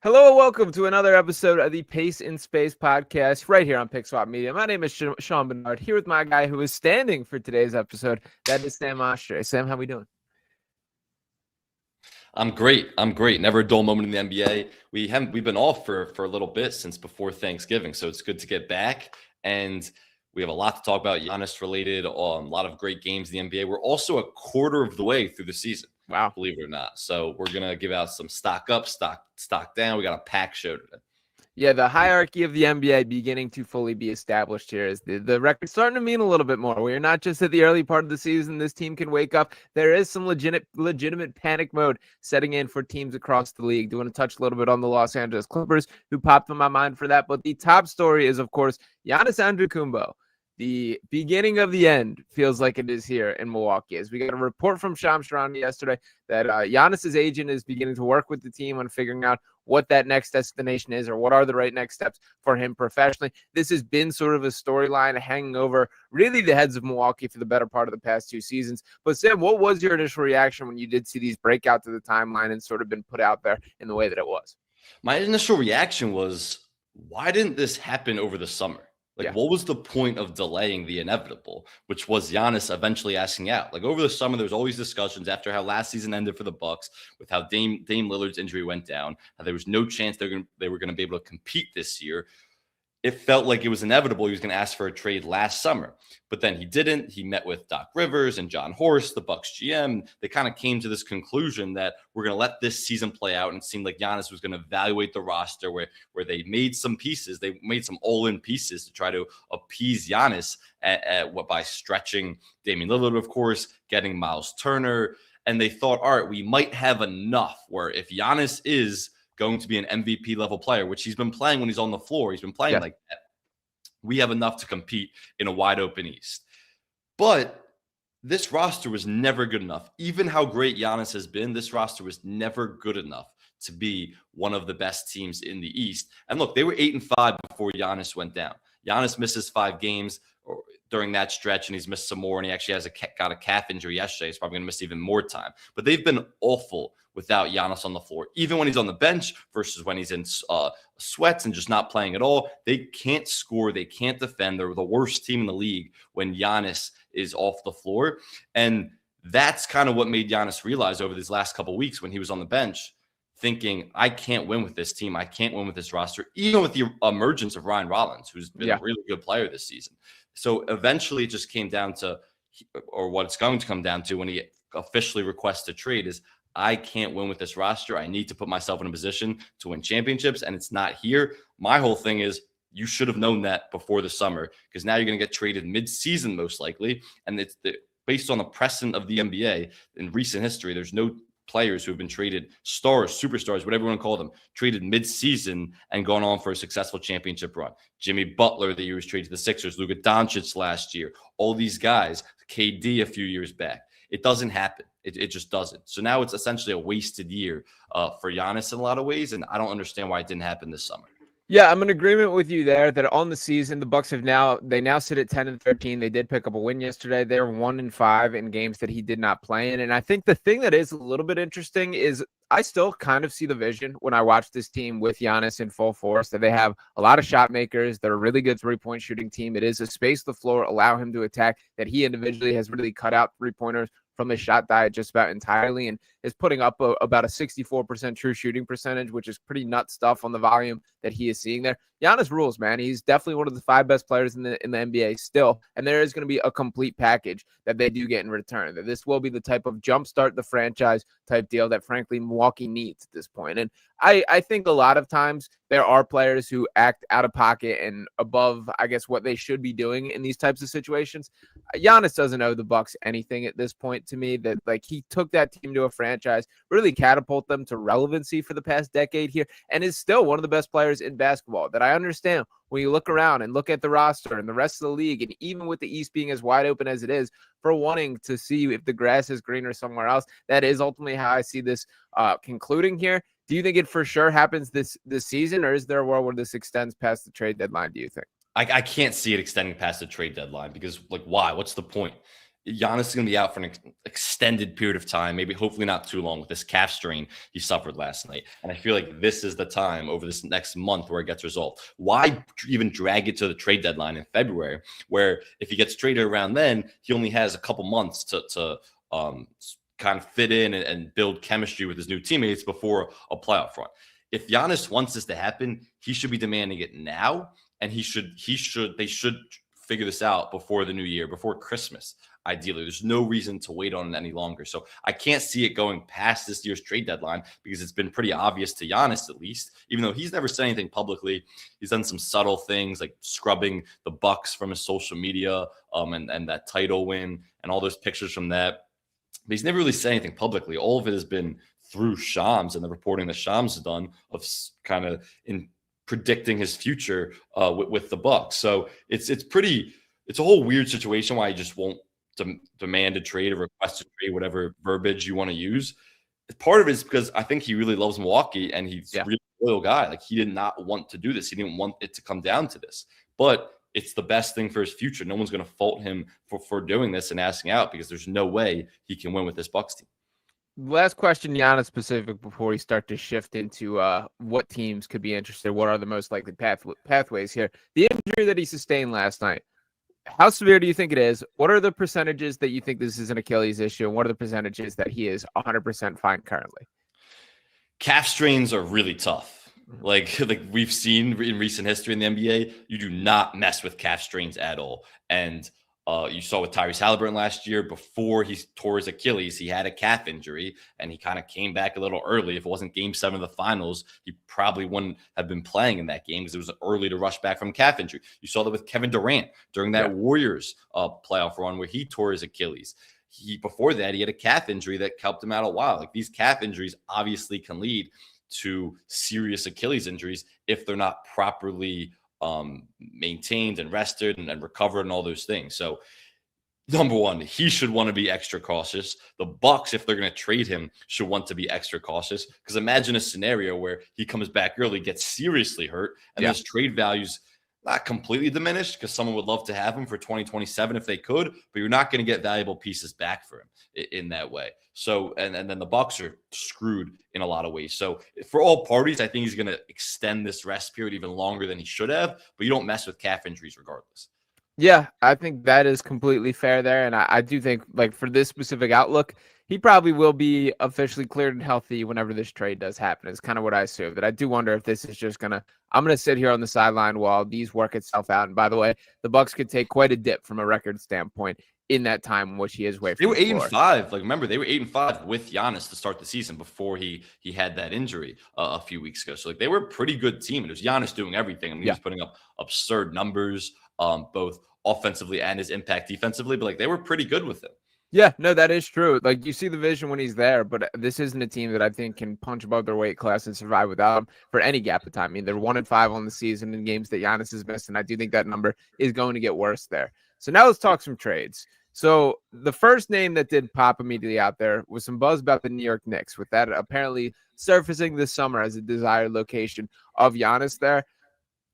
Hello and welcome to another episode of the Pace in Space podcast right here on PickSwap Media. My name is Sean Barnard, here with my guy who is standing for today's episode. That is Sam Oshtry. Sam, how we doing? I'm great. Never a dull moment in the NBA. We've been off for a little bit since before Thanksgiving, so it's good to get back. And we have a lot to talk about Giannis related. A lot of great games in the NBA. We're also a quarter of the way through the season. Wow. Believe it or not. So we're gonna give out some stock up, stock down. We got a packed show today. Yeah, the hierarchy of the NBA beginning to fully be established here is the record's starting to mean a little bit more. We're not just at the early part of the season. This team can wake up. There is some legitimate panic mode setting in for teams across the league. Do want to touch a little bit on the Los Angeles Clippers, who popped in my mind for that. But the top story is, of course, Giannis Antetokounmpo. The beginning of the end feels like it is here in Milwaukee. As we got a report from Shams Charania yesterday that Giannis's agent is beginning to work with the team on figuring out what that next destination is or what are the right next steps for him professionally. This has been sort of a storyline hanging over really the heads of Milwaukee for the better part of the past two seasons. But Sam, what was your initial reaction when you did see these break out to the timeline and sort of been put out there in the way that it was? My initial reaction was, why didn't this happen over the summer? What was the point of delaying the inevitable, which was Giannis eventually asking out? Like, over the summer, there was always discussions after how last season ended for the Bucks with how Dame Lillard's injury went down, how there was no chance they were going to be able to compete this year. It felt like it was inevitable he was going to ask for a trade last summer, but then he didn't. He met with Doc Rivers and John Horst, the Bucks GM. They kind of came to this conclusion that we're going to let this season play out, and it seemed like Giannis was going to evaluate the roster where they made some pieces. They made some all-in pieces to try to appease Giannis by stretching Damian Lillard, of course, getting Miles Turner, and they thought, all right, we might have enough where if Giannis is going to be an MVP level player, which he's been playing when he's on the floor. He's been playing like that. We have enough to compete in a wide open East. But this roster was never good enough. Even how great Giannis has been, this roster was never good enough to be one of the best teams in the East. And look, they were 8-5 before Giannis went down. Giannis misses 5 games during that stretch, and he's missed some more, and he actually got a calf injury yesterday. He's probably going to miss even more time. But they've been awful without Giannis on the floor, even when he's on the bench versus when he's in sweats and just not playing at all. They can't score. They can't defend. They're the worst team in the league when Giannis is off the floor. And that's kind of what made Giannis realize over these last couple of weeks when he was on the bench, thinking, I can't win with this team. I can't win with this roster, even with the emergence of Ryan Rollins, who's been a really good player this season. So eventually it just came down to, or what it's going to come down to when he officially requests a trade is, I can't win with this roster. I need to put myself in a position to win championships, and it's not here. My whole thing is you should have known that before the summer, because now you're going to get traded mid-season most likely, and based on the precedent of the NBA in recent history, there's no players who have been traded, stars, superstars, whatever you want to call them, traded mid-season and gone on for a successful championship run. Jimmy Butler, the year he was traded to the Sixers, Luka Doncic last year, all these guys, KD a few years back. It doesn't happen. It just doesn't. So now it's essentially a wasted year for Giannis in a lot of ways, and I don't understand why it didn't happen this summer. Yeah, I'm in agreement with you there that on the season, the Bucks now sit at 10-13. They did pick up a win yesterday. They're 1-5 in games that he did not play in. And I think the thing that is a little bit interesting is I still kind of see the vision when I watch this team with Giannis in full force, that they have a lot of shot makers. They're a really good three-point shooting team. It is a space the floor, allow him to attack, that he individually has really cut out three-pointers from his shot diet just about entirely and is putting up about a 64% true shooting percentage, which is pretty nuts stuff on the volume that he is seeing there. Giannis rules, man. He's definitely one of the 5 best players in the NBA still, and there is going to be a complete package that they do get in return. That this will be the type of jumpstart the franchise type deal that, frankly, Milwaukee needs at this point. And I think a lot of times there are players who act out of pocket and above, I guess, what they should be doing in these types of situations. Giannis doesn't owe the Bucks anything at this point to me. That like he took that team to a franchise, really catapult them to relevancy for the past decade here, and is still one of the best players in basketball. That I understand when you look around and look at the roster and the rest of the league, and even with the East being as wide open as it is, for wanting to see if the grass is greener somewhere else. That is ultimately how I see this concluding here. Do you think it for sure happens this season, or is there a world where this extends past the trade deadline, do you think? I can't see it extending past the trade deadline because, like, why? What's the point? Giannis is going to be out for an extended period of time, maybe hopefully not too long with this calf strain he suffered last night. And I feel like this is the time over this next month where it gets resolved. Why even drag it to the trade deadline in February, where if he gets traded around then, he only has a couple months to kind of fit in and build chemistry with his new teammates before a playoff run. If Giannis wants this to happen, he should be demanding it now, and they should figure this out before the new year, before Christmas. Ideally, there's no reason to wait on it any longer. So I can't see it going past this year's trade deadline because it's been pretty obvious to Giannis, at least, even though he's never said anything publicly. He's done some subtle things like scrubbing the Bucks from his social media and that title win and all those pictures from that. But he's never really said anything publicly. All of it has been through Shams and the reporting that Shams has done of kind of in predicting his future with the Bucks. So it's a whole weird situation why he just won't demand a trade or request a trade, whatever verbiage you want to use. Part of it is because I think he really loves Milwaukee and he's a really loyal guy. Like, he did not want to do this. He didn't want it to come down to this, but it's the best thing for his future. No one's going to fault him for doing this and asking out because there's no way he can win with this Bucks team. Last question, Giannis specific, before we start to shift into what teams could be interested. What are the most likely pathways here? The injury that he sustained last night, how severe do you think it is? What are the percentages that you think this is an Achilles issue? And what are the percentages that he is 100% fine currently? Calf strains are really tough. Like we've seen in recent history in the NBA, you do not mess with calf strains at all. And you saw with Tyrese Halliburton last year, before he tore his Achilles, he had a calf injury and he kind of came back a little early. If it wasn't game 7 of the finals, he probably wouldn't have been playing in that game because it was early to rush back from calf injury. You saw that with Kevin Durant during that Warriors playoff run where he tore his Achilles. Before that, he had a calf injury that helped him out a while. Like, these calf injuries obviously can lead to serious Achilles injuries if they're not properly maintained and rested and recovered and all those things. So number one, he should want to be extra cautious. The Bucks, if they're going to trade him, should want to be extra cautious, because imagine a scenario where he comes back early, gets seriously hurt, and his trade value's not completely diminished because someone would love to have him for 2027 if they could, but you're not going to get valuable pieces back for him in that way. So, and then the Bucks are screwed in a lot of ways. So for all parties, I think he's going to extend this rest period even longer than he should have, but you don't mess with calf injuries regardless. Yeah, I think that is completely fair there. And I do think, like, for this specific outlook, he probably will be officially cleared and healthy whenever this trade does happen. It's kind of what I assume. But I do wonder if this is just I'm going to sit here on the sideline while these work itself out. And by the way, the Bucks could take quite a dip from a record standpoint in that time in which he is away from the floor. They were 8-5. Like, remember, they were 8-5 with Giannis to start the season before he had that injury a few weeks ago. So, like, they were a pretty good team. And it was Giannis doing everything. I mean, he was putting up absurd numbers, both offensively and his impact defensively, but like, they were pretty good with him. Yeah, no, that is true. Like, you see the vision when he's there, but this isn't a team that I think can punch above their weight class and survive without him for any gap of time. I mean, they're 1-5 on the season in games that Giannis has missed, and I do think that number is going to get worse there. So now let's talk some trades. So the first name that did pop immediately out there was some buzz about the New York Knicks, with that apparently surfacing this summer as a desired location of Giannis there.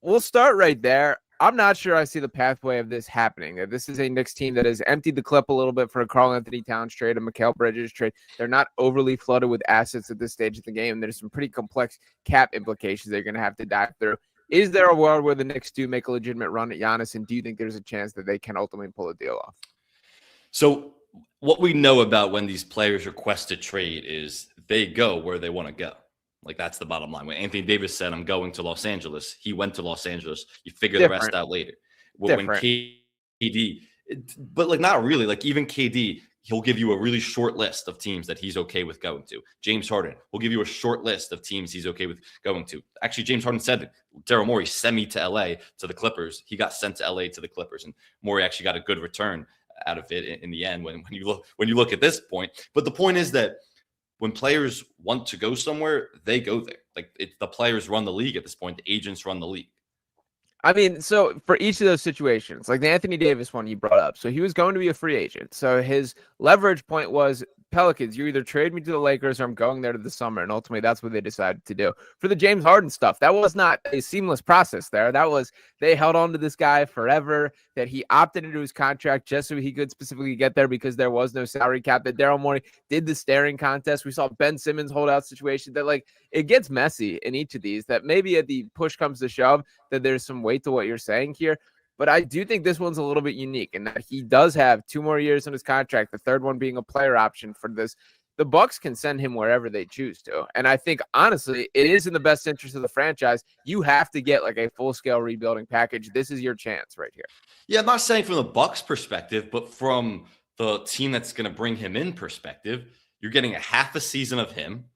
We'll start right there. I'm not sure I see the pathway of this happening. This is a Knicks team that has emptied the clip a little bit for a Karl-Anthony Towns trade, a Mikal Bridges trade. They're not overly flooded with assets at this stage of the game. There's some pretty complex cap implications they're going to have to dive through. Is there a world where the Knicks do make a legitimate run at Giannis, and do you think there's a chance that they can ultimately pull a deal off? So what we know about when these players request a trade is they go where they want to go. Like, that's the bottom line. When Anthony Davis said, I'm going to Los Angeles, he went to Los Angeles. You figure the rest out later. When KD, but like, not really. Like, even KD, he'll give you a really short list of teams that he's okay with going to. James Harden will give you a short list of teams he's okay with going to. Actually, James Harden said, Daryl Morey sent me to LA to the Clippers. He got sent to LA to the Clippers, and Morey actually got a good return out of it in the end when you look at this point. But the point is that when players want to go somewhere, they go there. Like, the players run the league at this point. The agents run the league. I mean, so for each of those situations, like the Anthony Davis one you brought up, so he was going to be a free agent. So his leverage point was Pelicans, you either trade me to the Lakers or I'm going there to the summer. And ultimately, that's what they decided to do. For the James Harden stuff, that was not a seamless process there. That was, they held on to this guy forever, that he opted into his contract just so he could specifically get there because there was no salary cap, that Daryl Morey did the staring contest. We saw Ben Simmons holdout situation, that like it gets messy in each of these, that maybe at the push comes to shove, that there's some weight to what you're saying here. But I do think this one's a little bit unique in that he does have 2 more years on his contract, the third one being a player option for this. The Bucks can send him wherever they choose to. And I think, honestly, it is in the best interest of the franchise. You have to get like a full-scale rebuilding package. This is your chance right here. Yeah, I'm not saying from the Bucks perspective, but from the team that's going to bring him in perspective, you're getting a half a season of him.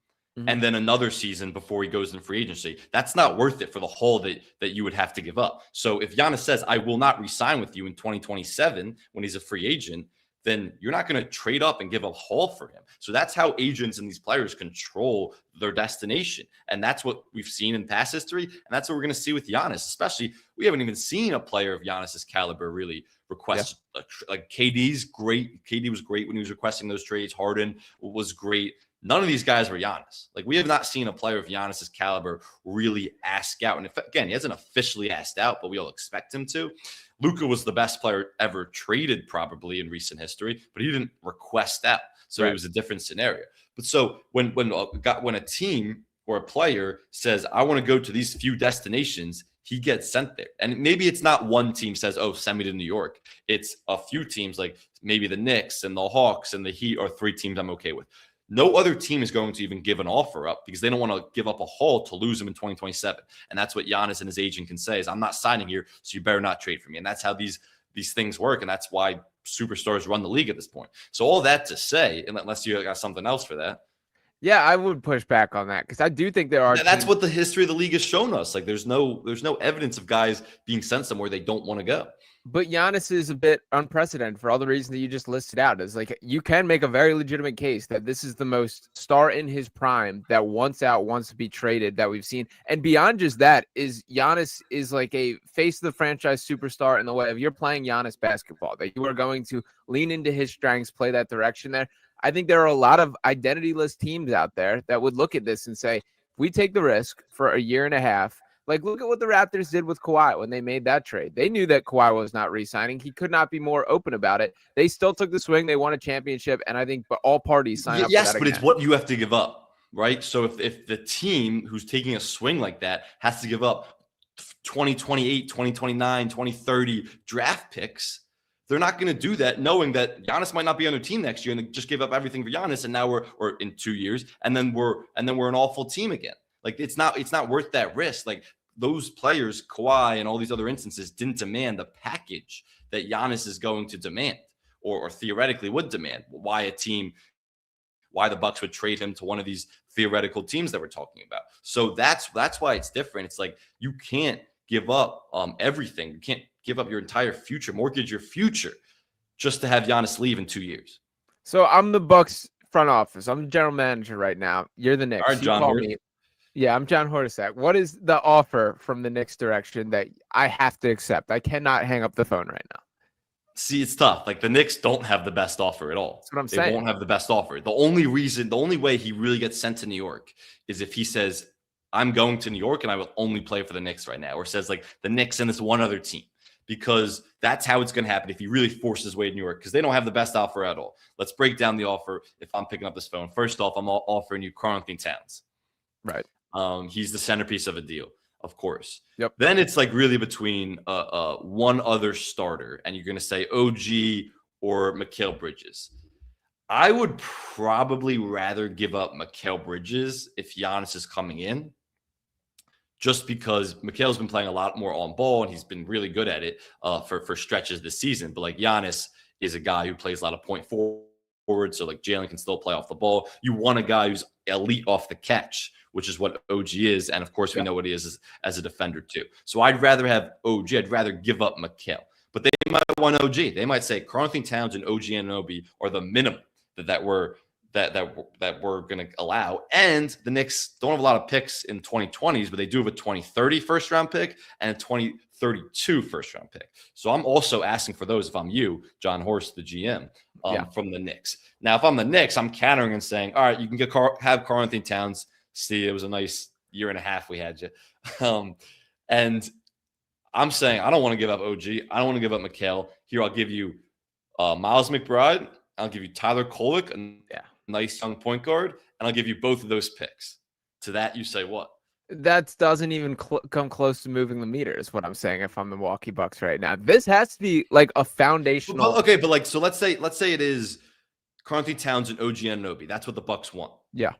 And then another season before he goes in free agency. That's not worth it for the haul that you would have to give up. So if Giannis says, I will not re-sign with you in 2027 when he's a free agent, then you're not going to trade up and give a haul for him. So that's how agents and these players control their destination. And that's what we've seen in past history. And that's what we're going to see with Giannis, especially we haven't even seen a player of Giannis's caliber really request. Yeah. Like KD's great. KD was great when he was requesting those trades. Harden was great. None of these guys were Giannis. Like, we have not seen a player of Giannis's caliber really ask out. And if, again, he hasn't officially asked out, but we all expect him to. Luka was the best player ever traded probably in recent history, but he didn't request out. So It was a different scenario. But so when a team or a player says, I want to go to these few destinations, he gets sent there. And maybe it's not one team says, oh, send me to New York. It's a few teams, like maybe the Knicks and the Hawks and the Heat are 3 teams I'm okay with. No other team is going to even give an offer up because they don't want to give up a haul to lose him in 2027. And that's what Giannis and his agent can say is, I'm not signing here, so you better not trade for me. And that's how these things work. And that's why superstars run the league at this point. So all that to say, and unless you got something else for that. Yeah, I would push back on that because I do think there are. That's what the history of the league has shown us. Like, there's no evidence of guys being sent somewhere they don't want to go. But Giannis is a bit unprecedented for all the reasons that you just listed out. Is like you can make a very legitimate case that this is the most star in his prime that wants to be traded that we've seen. And beyond just that, is Giannis is like a face of the franchise superstar in the way of you're playing Giannis basketball, that you are going to lean into his strengths, play that direction there. I think there are a lot of identityless teams out there that would look at this and say, we take the risk for a year and a half. Like, look at what the Raptors did with Kawhi when they made that trade. They knew that Kawhi was not re-signing. He could not be more open about it. They still took the swing. They won a championship, and I think all parties sign up for that. Yes, but it's what you have to give up, right? So if the team who's taking a swing like that has to give up 2028, 2029, 2030 draft picks, they're not going to do that knowing that Giannis might not be on their team next year and they just give up everything for Giannis, and now or in 2 years, and then we're an awful team again. Like, it's not worth that risk. Like, those players, Kawhi and all these other instances, didn't demand the package that Giannis is going to demand or theoretically would demand. Why the Bucks would trade him to one of these theoretical teams that we're talking about. So that's why it's different. It's like you can't give up everything. You can't give up your entire future, mortgage your future just to have Giannis leave in 2 years. So I'm the Bucks front office. I'm the general manager right now. You're the Knicks. All right, John. Yeah, I'm John Hornacek. What is the offer from the Knicks direction that I have to accept? I cannot hang up the phone right now. See, it's tough. Like, the Knicks don't have the best offer at all. That's what I'm saying. They won't have the best offer. The only way he really gets sent to New York is if he says, I'm going to New York and I will only play for the Knicks right now, or says like the Knicks and this one other team, because that's how it's going to happen if he really forces his way to New York, because they don't have the best offer at all. Let's break down the offer. If I'm picking up this phone, first off, I'm offering you Karl-Anthony Towns. Right. He's the centerpiece of a deal, of course. Yep. Then it's like really between one other starter, and you're going to say OG or Mikal Bridges. I would probably rather give up Mikal Bridges if Giannis is coming in, just because Mikal's been playing a lot more on ball, and he's been really good at it for stretches this season. But like, Giannis is a guy who plays a lot of point forward, so like Jalen can still play off the ball. You want a guy who's elite off the catch, which is what OG is. And of course, we know what he is as a defender too. So I'd rather have OG. I'd rather give up Mikal. But they might want OG. They might say Karl-Anthony Towns and OG Anunoby are the minimum that that we're going to allow. And the Knicks don't have a lot of picks in 2020s, but they do have a 2030 first round pick and a 2032 first round pick. So I'm also asking for those if I'm you, John Horst, the GM, from the Knicks. Now, if I'm the Knicks, I'm countering and saying, all right, you can have Karl-Anthony Towns. See, it was a nice year and a half we had you. And I'm saying I don't want to give up OG. I don't want to give up Mikal. Here, I'll give you Miles McBride. I'll give you Tyler Kolek, a nice young point guard, and I'll give you both of those picks. To that, you say what? That doesn't even come close to moving the meter, is what I'm saying. If I'm the Milwaukee Bucks right now, this has to be like a foundational. But like, so let's say it is Karl-Anthony Towns and OG Anunoby. That's what the Bucks want. Yeah.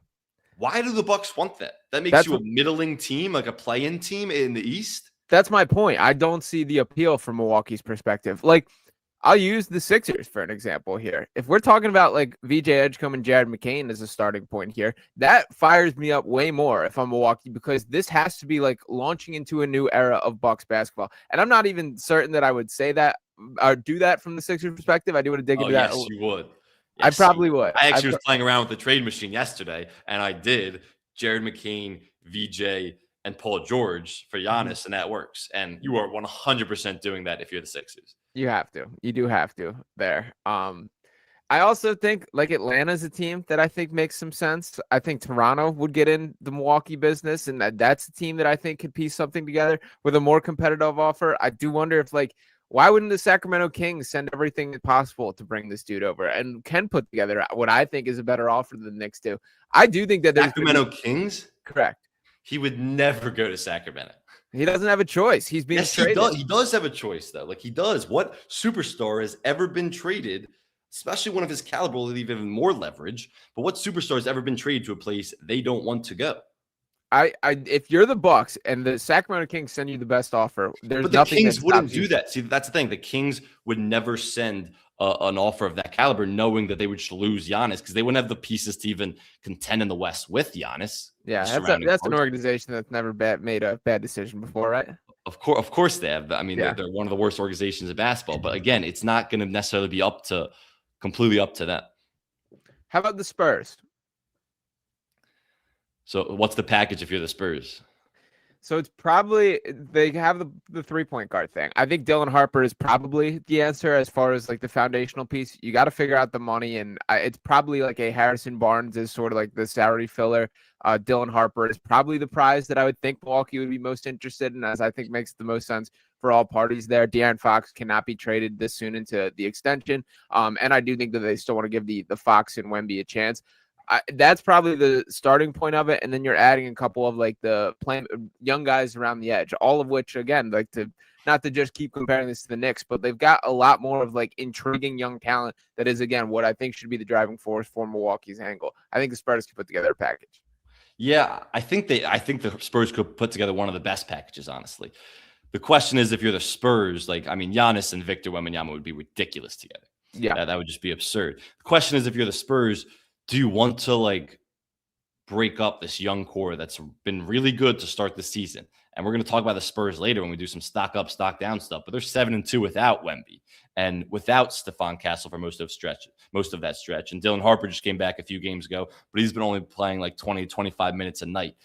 Why do the Bucks want that? That makes you a middling team, like a play-in team in the East. That's my point. I don't see the appeal from Milwaukee's perspective. Like, I'll use the Sixers for an example here. If we're talking about like VJ Edgecombe and Jared McCain as a starting point here, that fires me up way more if I'm Milwaukee, because this has to be like launching into a new era of Bucks basketball. And I'm not even certain that I would say that or do that from the Sixers perspective. I do want to dig into that. Yes, you would. Yes, I probably would. I actually was playing around with the trade machine yesterday, and I did Jared McCain, VJ, and Paul George for Giannis, and that works. And you are 100% doing that if you're the Sixers. You have to. You do have to there. I also think like Atlanta's a team that I think makes some sense. I think Toronto would get in the Milwaukee business, and that's a team that I think could piece something together with a more competitive offer. I do wonder if why wouldn't the Sacramento Kings send everything possible to bring this dude over and can put together what I think is a better offer than the Knicks do? I do think that Sacramento Kings? Correct. He would never go to Sacramento. He doesn't have a choice. He's being traded. He does have a choice, though. Like, he does. What superstar has ever been traded, especially one of his caliber, will leave even more leverage? But what superstar has ever been traded to a place they don't want to go? If you're the Bucks and the Sacramento Kings send you the best offer, but the Kings wouldn't do that. See, that's the thing. The Kings would never send an offer of that caliber, knowing that they would just lose Giannis, because they wouldn't have the pieces to even contend in the West with Giannis. Yeah, that's an organization that's never made a bad decision before, right? Of course they have. I mean, they're one of the worst organizations in basketball. But again, it's not going to necessarily be completely up to them. How about the Spurs? So what's the package if you're the Spurs? So it's probably they have the 3-point guard thing. I think Dylan Harper is probably the answer as far as like the foundational piece. You got to figure out the money, and it's probably like a Harrison Barnes is sort of like the salary filler. Dylan Harper is probably the prize that I would think Milwaukee would be most interested in, as I think makes the most sense for all parties there. De'Aaron Fox cannot be traded this soon into the extension, and I do think that they still want to give the Fox and Wemby a chance. That's probably the starting point of it, and then you're adding a couple of like the young guys around the edge, all of which, again, like not to just keep comparing this to the Knicks, but they've got a lot more of like intriguing young talent that is, again, what I think should be the driving force for Milwaukee's angle. I think the Spurs could put together a package. Yeah, I think the Spurs could put together one of the best packages, honestly. The question is, if you're the Spurs, Giannis and Victor Wembanyama would be ridiculous together. Yeah, that would just be absurd. The question is, if you're the Spurs, do you want to break up this young core that's been really good to start the season? And we're going to talk about the Spurs later when we do some stock up, stock down stuff. But they're 7-2 without Wemby and without Stephon Castle for most of that stretch. And Dylan Harper just came back a few games ago, but he's been only playing 20, 25 minutes a night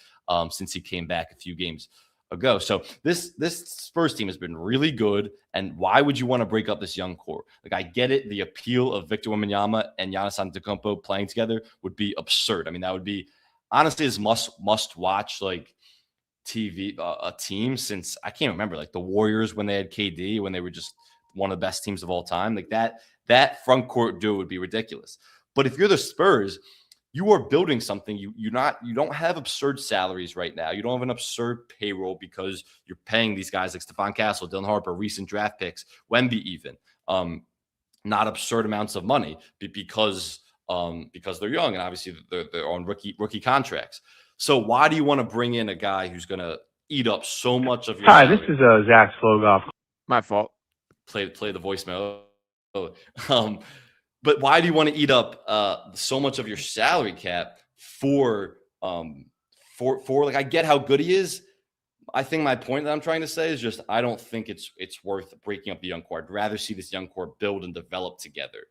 since he came back a few games ago. So this Spurs team has been really good. And why would you want to break up this young core? I get it. The appeal of Victor Wembanyama and Giannis Antetokounmpo playing together would be absurd. I mean, that would be honestly as must watch TV a team since I can't remember the Warriors when they had KD, when they were just one of the best teams of all time. That front court duo would be ridiculous. But if you're the Spurs, you are building something. You don't have absurd salaries right now. You don't have an absurd payroll because you're paying these guys like Stephon Castle, Dylan Harper, recent draft picks, Wemby even, not absurd amounts of money because they're young and obviously they're on rookie contracts. So why do you want to bring in a guy who's going to eat up so much of your salary? This is Zach Slogoff. My fault. Play the voicemail. But why do you want to eat up so much of your salary cap for I get how good he is. I think my point that I'm trying to say is just I don't think it's worth breaking up the young core. I'd rather see this young core build and develop together.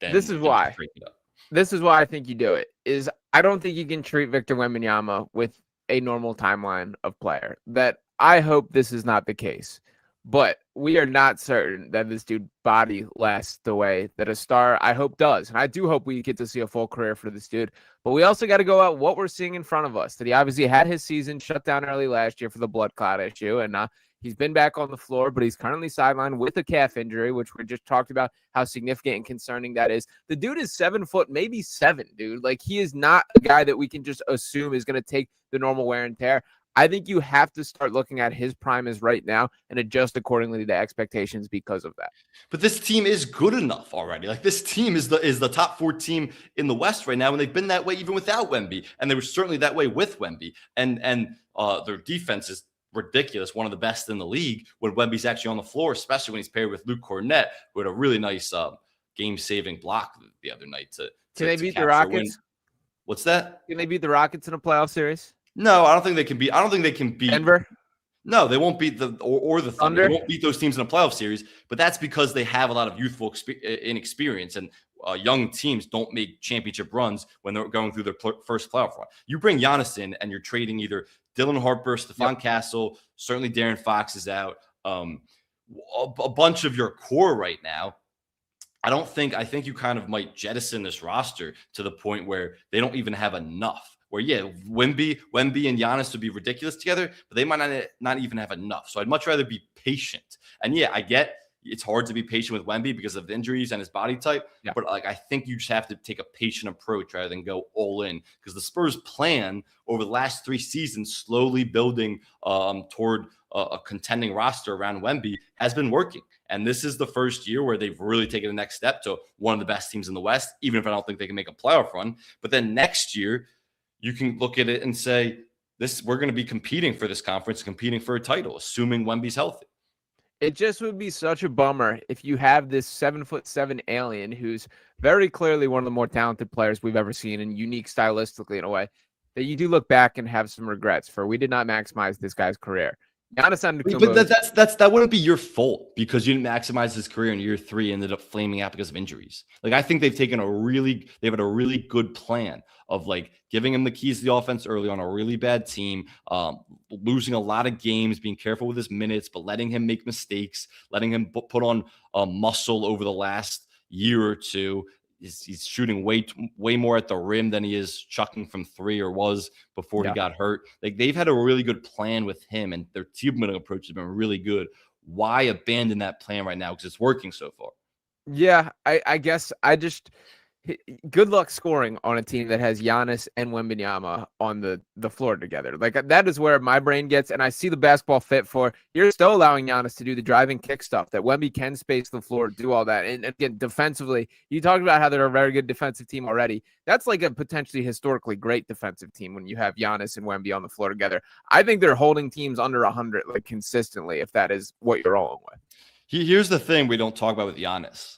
This is why. Break it up. this is why I think you do it, is I don't think you can treat Victor Wembanyama with a normal timeline of player. That I hope this is not the case. But we are not certain that this dude body lasts the way that a star, I hope, does. And I do hope we get to see a full career for this dude. But we also got to go out what we're seeing in front of us. That he obviously had his season shut down early last year for the blood clot issue. And he's been back on the floor, but he's currently sidelined with a calf injury, which we just talked about how significant and concerning that is. The dude is 7 foot, maybe 7, dude. Like, he is not a guy that we can just assume is going to take the normal wear and tear. I think you have to start looking at his prime as right now and adjust accordingly to expectations because of that. But this team is good enough already. Like, this team is the top 4 team in the West right now, and they've been that way even without Wemby, and they were certainly that way with Wemby. And their defense is ridiculous, one of the best in the league when Wemby's actually on the floor, especially when he's paired with Luke Cornett, who had a really nice game-saving block the other night. Can they beat the Rockets? What's that? Can they beat the Rockets in a playoff series? No, I don't think they can beat. I don't think they can beat Denver. No, they won't beat the Thunder. They won't beat those teams in a playoff series, but that's because they have a lot of youthful inexperience, and young teams don't make championship runs when they're going through their first playoff run. You bring Giannis in, and you're trading either Dylan Harper, Stephon Castle, certainly Darren Fox is out, a bunch of your core right now. I think you kind of might jettison this roster to the point where they don't even have enough. Where, Wemby and Giannis would be ridiculous together, but they might not even have enough. So I'd much rather be patient. And I get it's hard to be patient with Wemby because of the injuries and his body type. Yeah. But I think you just have to take a patient approach rather than go all in, because the Spurs' plan over the last 3 seasons, slowly building toward a contending roster around Wemby, has been working. And this is the first year where they've really taken the next step to one of the best teams in the West, even if I don't think they can make a playoff run. But then next year, you can look at it and say, we're going to be competing for this conference, competing for a title, assuming Wemby's healthy. It just would be such a bummer if you have this 7'7" alien who's very clearly one of the more talented players we've ever seen and unique stylistically in a way, that you do look back and have some regrets for we did not maximize this guy's carear. Giannis Antetokounmpo, but that wouldn't be your fault because you didn't maximize his career in year 3 and ended up flaming out because of injuries. Like, I think they've had a really good plan of giving him the keys to the offense early on a really bad team, losing a lot of games, being careful with his minutes, but letting him make mistakes, letting him put on muscle over the last year or two. He's shooting way more at the rim than he is chucking from 3 or was before he got hurt. They've had a really good plan with him, and their team building approach has been really good. Why abandon that plan right now? Because it's working so far. Yeah, I guess good luck scoring on a team that has Giannis and Wembanyama on the floor together. That is where my brain gets, and I see the basketball fit for. You're still allowing Giannis to do the driving kick stuff that Wemby can space the floor, do all that. And again, defensively, you talked about how they're a very good defensive team already. That's like a potentially historically great defensive team when you have Giannis and Wemby on the floor together. I think they're holding teams under 100 consistently, if that is what you're rolling with. Here's the thing we don't talk about with Giannis.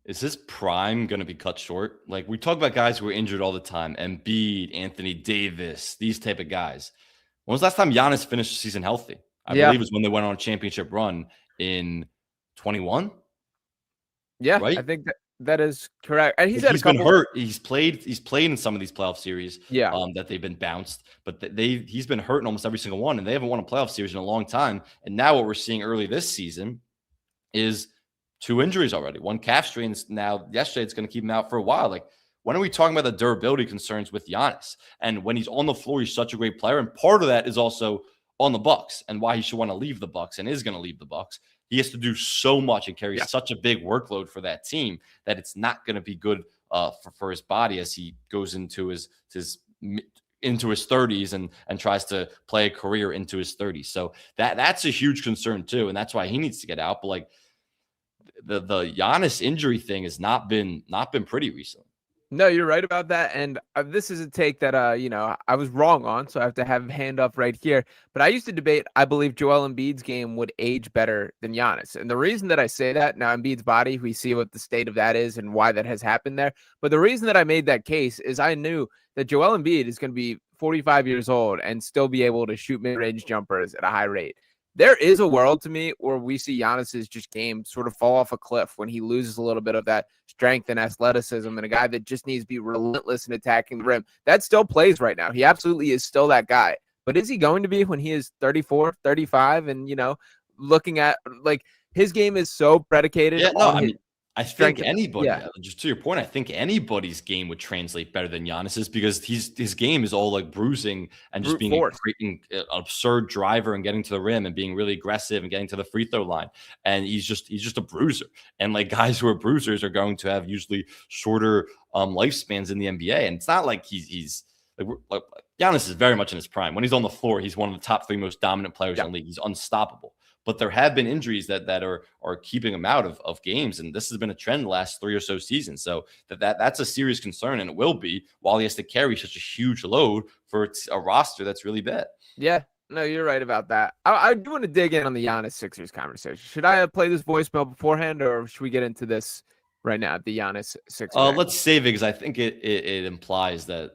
Is his prime going to be cut short? We talk about guys who are injured all the time. Embiid, Anthony Davis, these type of guys. When was the last time Giannis finished the season healthy? I believe it was when they went on a championship run in 21. Yeah, right? I think that is correct. And he's been hurt. He's played in some of these playoff series that they've been bounced. But he's been hurt in almost every single one, and they haven't won a playoff series in a long time. And now what we're seeing early this season is 2 injuries already. 1 calf strain now. Yesterday, it's going to keep him out for a while. When are we talking about the durability concerns with Giannis? And when he's on the floor, he's such a great player. And part of that is also on the Bucks and why he should want to leave the Bucks and is going to leave the Bucks. He has to do so much and carry such a big workload for that team that it's not going to be good for his body as he goes into his 30s and tries to play a career into his 30s. So that's a huge concern too, and that's why he needs to get out. But the Giannis injury thing has not been pretty recently. No, you're right about that. And this is a take that, I was wrong on, so I have to have hand up right here. But I used to debate, I believe Joel Embiid's game would age better than Giannis. And the reason that I say that, now Embiid's body, we see what the state of that is and why that has happened there. But the reason that I made that case is I knew that Joel Embiid is going to be 45 years old and still be able to shoot mid-range jumpers at a high rate. there is a world to me where we see Giannis's just game sort of fall off a cliff when he loses a little bit of that strength and athleticism, and a guy that just needs to be relentless in attacking the rim. That still plays right now. He absolutely is still that guy. But is he going to be when he is 34, 35, and, looking at, like, his game is so predicated on his I strength. think anybody, Yeah. just to your point, I think anybody's game would translate better than Giannis's because his game is all like bruising and just being creating an absurd driver and getting to the rim and being really aggressive and getting to the free throw line. And he's just a bruiser. And like guys who are bruisers are going to have usually shorter lifespans in the NBA. And it's not like he's like Giannis is very much in his prime. When he's on the floor, he's one of the top 3 most dominant players in the league. He's unstoppable. But there have been injuries that are keeping him out of games, and this has been a trend the last 3 or so seasons. So that's a serious concern, and it will be while he has to carry such a huge load for a roster that's really bad. Yeah, no, you're right about that. I do want to dig in on the Giannis Sixers conversation. Should I play this voicemail beforehand, or should we get into this right now? The Giannis Sixers. Let's save it because I think it implies that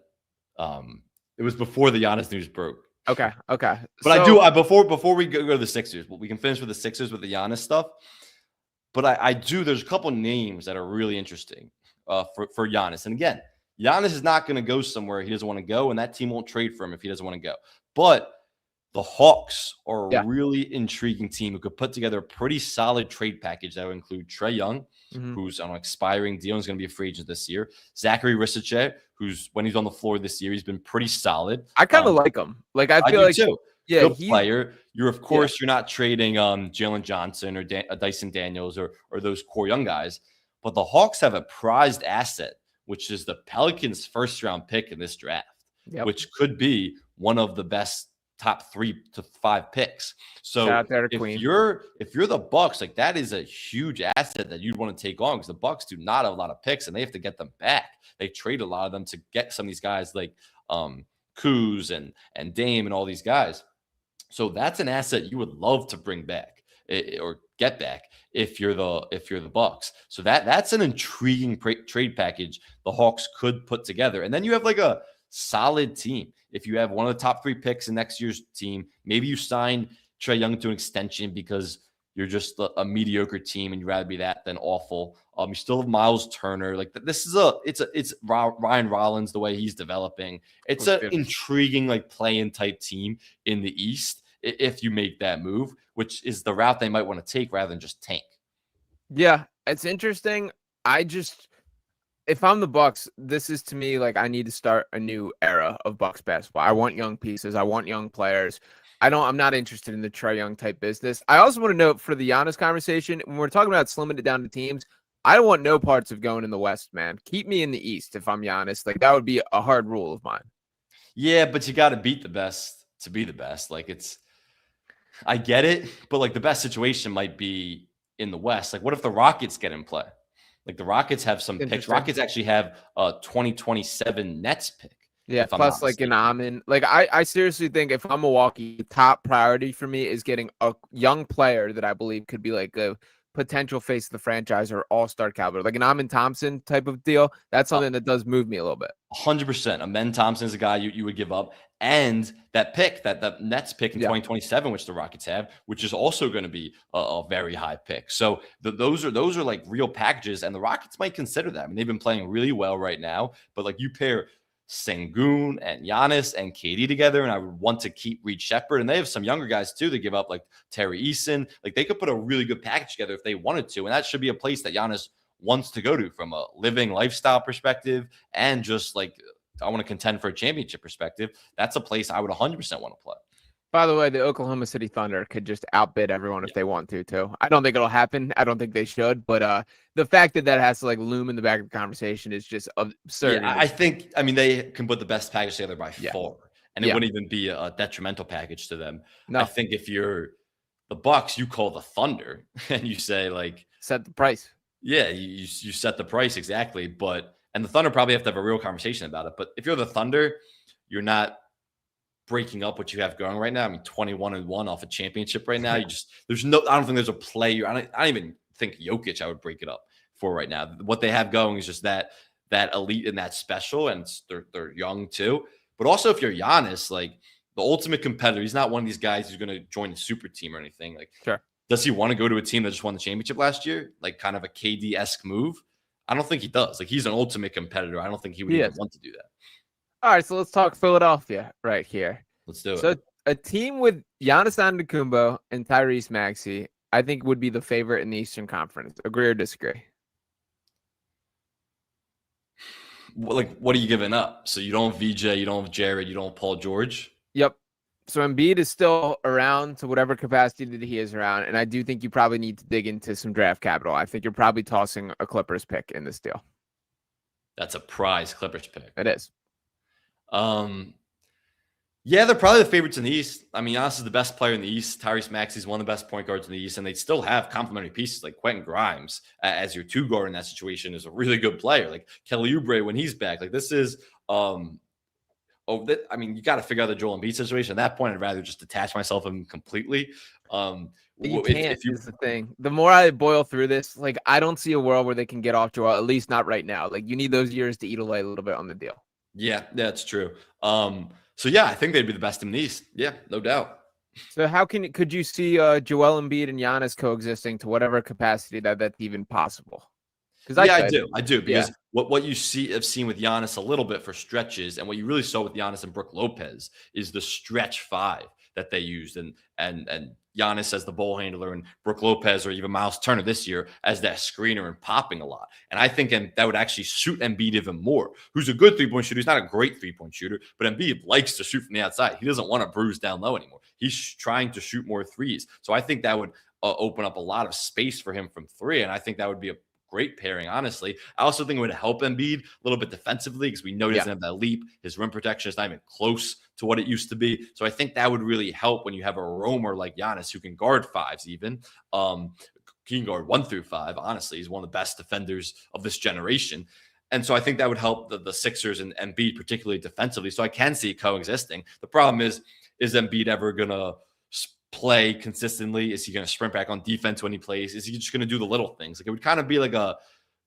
it was before the Giannis news broke. Okay. But so, before we go to the Sixers, we can finish with the Sixers with the Giannis stuff. But there's a couple names that are really interesting for Giannis. And again, Giannis is not going to go somewhere he doesn't want to go, and that team won't trade for him if he doesn't want to go. But the Hawks are a really intriguing team who could put together a pretty solid trade package that would include Trae Young, who's on an expiring deal and is going to be a free agent this year. Zachary Risicek, who's when he's on the floor this year, he's been pretty solid. I kind of like him. Like I feel like too. Yeah, good player. You're not trading Jalen Johnson or Dyson Daniels or those core young guys, but the Hawks have a prized asset, which is the Pelicans' first-round pick in this draft, which could be one of the best top 3 to 5 picks. So if you're the Bucks, like that is a huge asset that you'd want to take on because the Bucks do not have a lot of picks and they have to get them back. They trade a lot of them to get some of these guys like Kuz and Dame and all these guys. So that's an asset you would love to bring back or get back if you're the Bucks. So that's an intriguing trade package the Hawks could put together. And then you have like a solid team. If you have one of the top 3 picks in next year's team, maybe you sign Trae Young to an extension because you're just a mediocre team and you'd rather be that than awful. You still have Miles Turner. Like this is it's Ryan Rollins, the way he's developing. It's an intriguing like play-in type team in the East if you make that move, which is the route they might want to take rather than just tank. Yeah, it's interesting. If I'm the Bucks, this is to me like I need to start a new era of Bucks basketball. I want young pieces. I want young players. I'm not interested in the Trae Young type business. I also want to note for the Giannis conversation, when we're talking about slimming it down to teams, I don't want no parts of going in the West, man. Keep me in the East if I'm Giannis. Like that would be a hard rule of mine. Yeah, but you got to beat the best to be the best. Like I get it, but like the best situation might be in the West. Like what if the Rockets get in play? Like the Rockets have some picks. Rockets actually have a 2027 Nets pick. Yeah, plus like an Amin. Like I seriously think if I'm Milwaukee, top priority for me is getting a young player that I believe could be like a potential face of the franchise or all-star caliber, like an Amin Thompson type of deal. That's something that does move me a little bit. 100%. Amin Thompson is a guy you would give up. And that pick, that Nets pick in 2027, which the Rockets have, which is also going to be a very high pick. So those are like real packages, and the Rockets might consider that. I mean, they've been playing really well right now, but like you pair Sengun and Giannis and KD together, and I would want to keep Reed Shepherd, and they have some younger guys too. They give up like Terry Eason. Like they could put a really good package together if they wanted to, and that should be a place that Giannis wants to go to from a living lifestyle perspective and just like I want to contend for a championship perspective. That's a place I would 100% want to play. By the way, the Oklahoma City Thunder could just outbid everyone if they want to, too. I don't think it'll happen. I don't think they should. But the fact that has to like loom in the back of the conversation is just absurd. Yeah, I mean, they can put the best package together by far, and it wouldn't even be a detrimental package to them. No. I think if you're the Bucks, you call the Thunder and you say like set the price. Yeah, you set the price exactly, and the Thunder probably have to have a real conversation about it. But if you're the Thunder, you're not breaking up what you have going right now. I mean, 21-1 off a championship right now. I don't think there's a player. I don't even think Jokic I would break it up for right now. What they have going is just that elite and that special, and they're young too. But also if you're Giannis, like the ultimate competitor. He's not one of these guys who's going to join the super team or anything. Like, Sure. does he want to go to a team that just won the championship last year? Like kind of a KD-esque move? I don't think he does. Like, he's an ultimate competitor. I don't think he would even want to do that. All right, so let's talk Philadelphia right here. Let's do it. So a team with Giannis Antetokounmpo and Tyrese Maxey, I think, would be the favorite in the Eastern Conference. Agree or disagree? Like, what are you giving up? So you don't have VJ, you don't have Jared, you don't have Paul George? Yep. So Embiid is still around to whatever capacity that he is around, and I do think you probably need to dig into some draft capital. I think you're probably tossing a Clippers pick in this deal. That's a prize Clippers pick. It is. Yeah, they're probably the favorites in the East. I mean, Giannis is the best player in the East. Tyrese Maxey is one of the best point guards in the East, and they still have complementary pieces like Quentin Grimes as your two guard in that situation is a really good player. Like Kelly Oubre when he's back. Like this is, I mean, you got to figure out the Joel Embiid situation. At that point, I'd rather just detach myself from him completely. You can't is the thing. The more I boil through this, like I don't see a world where they can get off Joel, at least not right now. Like you need those years to eat away a little bit on the deal. Yeah, that's true. So yeah, I think they'd be the best in the East. Yeah, no doubt. So could you see Joel Embiid and Giannis coexisting to whatever capacity that's even possible? Because I do because what you have seen with Giannis a little bit for stretches, and what you really saw with Giannis and Brook Lopez is the stretch five that they used, and Giannis as the ball handler, and Brook Lopez or even Miles Turner this year as that screener and popping a lot. And I think that would actually suit Embiid even more, who's a good three-point shooter. He's not a great three-point shooter, but Embiid likes to shoot from the outside. He doesn't want to bruise down low anymore. He's trying to shoot more threes. So I think that would open up a lot of space for him from three, and I think that would be a great pairing, honestly. I also think it would help Embiid a little bit defensively because we know he doesn't have that leap. His rim protection is not even close to what it used to be. So I think that would really help when you have a roamer like Giannis who can guard fives even. He can guard 1 through 5. Honestly, he's one of the best defenders of this generation. And so I think that would help the Sixers and Embiid, particularly defensively. So I can see it coexisting. The problem is Embiid ever going to play consistently? Is he going to sprint back on defense when he plays? Is he just going to do the little things? Like it would kind of be like a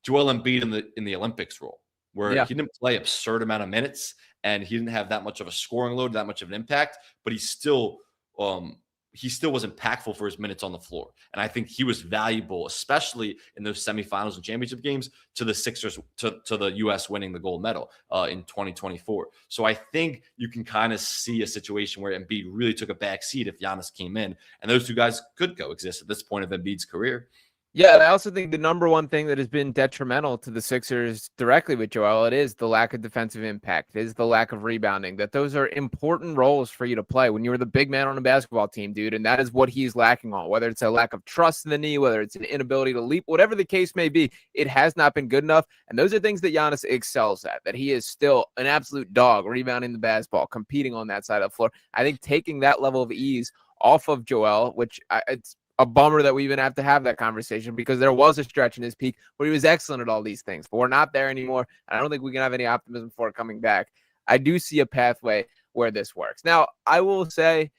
Joel Embiid in the Olympics role, where he didn't play absurd amount of minutes and he didn't have that much of a scoring load, that much of an impact, but he still was impactful for his minutes on the floor. And I think he was valuable, especially in those semifinals and championship games, to the Sixers, to the U.S. winning the gold medal in 2024. So I think you can kind of see a situation where Embiid really took a back seat if Giannis came in, and those two guys could coexist at this point of Embiid's career. Yeah, and I also think the number one thing that has been detrimental to the Sixers directly with Joel, it is the lack of defensive impact. It is the lack of rebounding. That those are important roles for you to play when you're the big man on a basketball team, dude. And that is what he's lacking on. Whether it's a lack of trust in the knee, whether it's an inability to leap, whatever the case may be, it has not been good enough. And those are things that Giannis excels at, that he is still an absolute dog rebounding the basketball, competing on that side of the floor. I think taking that level of ease off of Joel, which it's a bummer that we even have to have that conversation because there was a stretch in his peak where he was excellent at all these things, but we're not there anymore. And I don't think we can have any optimism for it coming back. I do see a pathway where this works. Now, I will say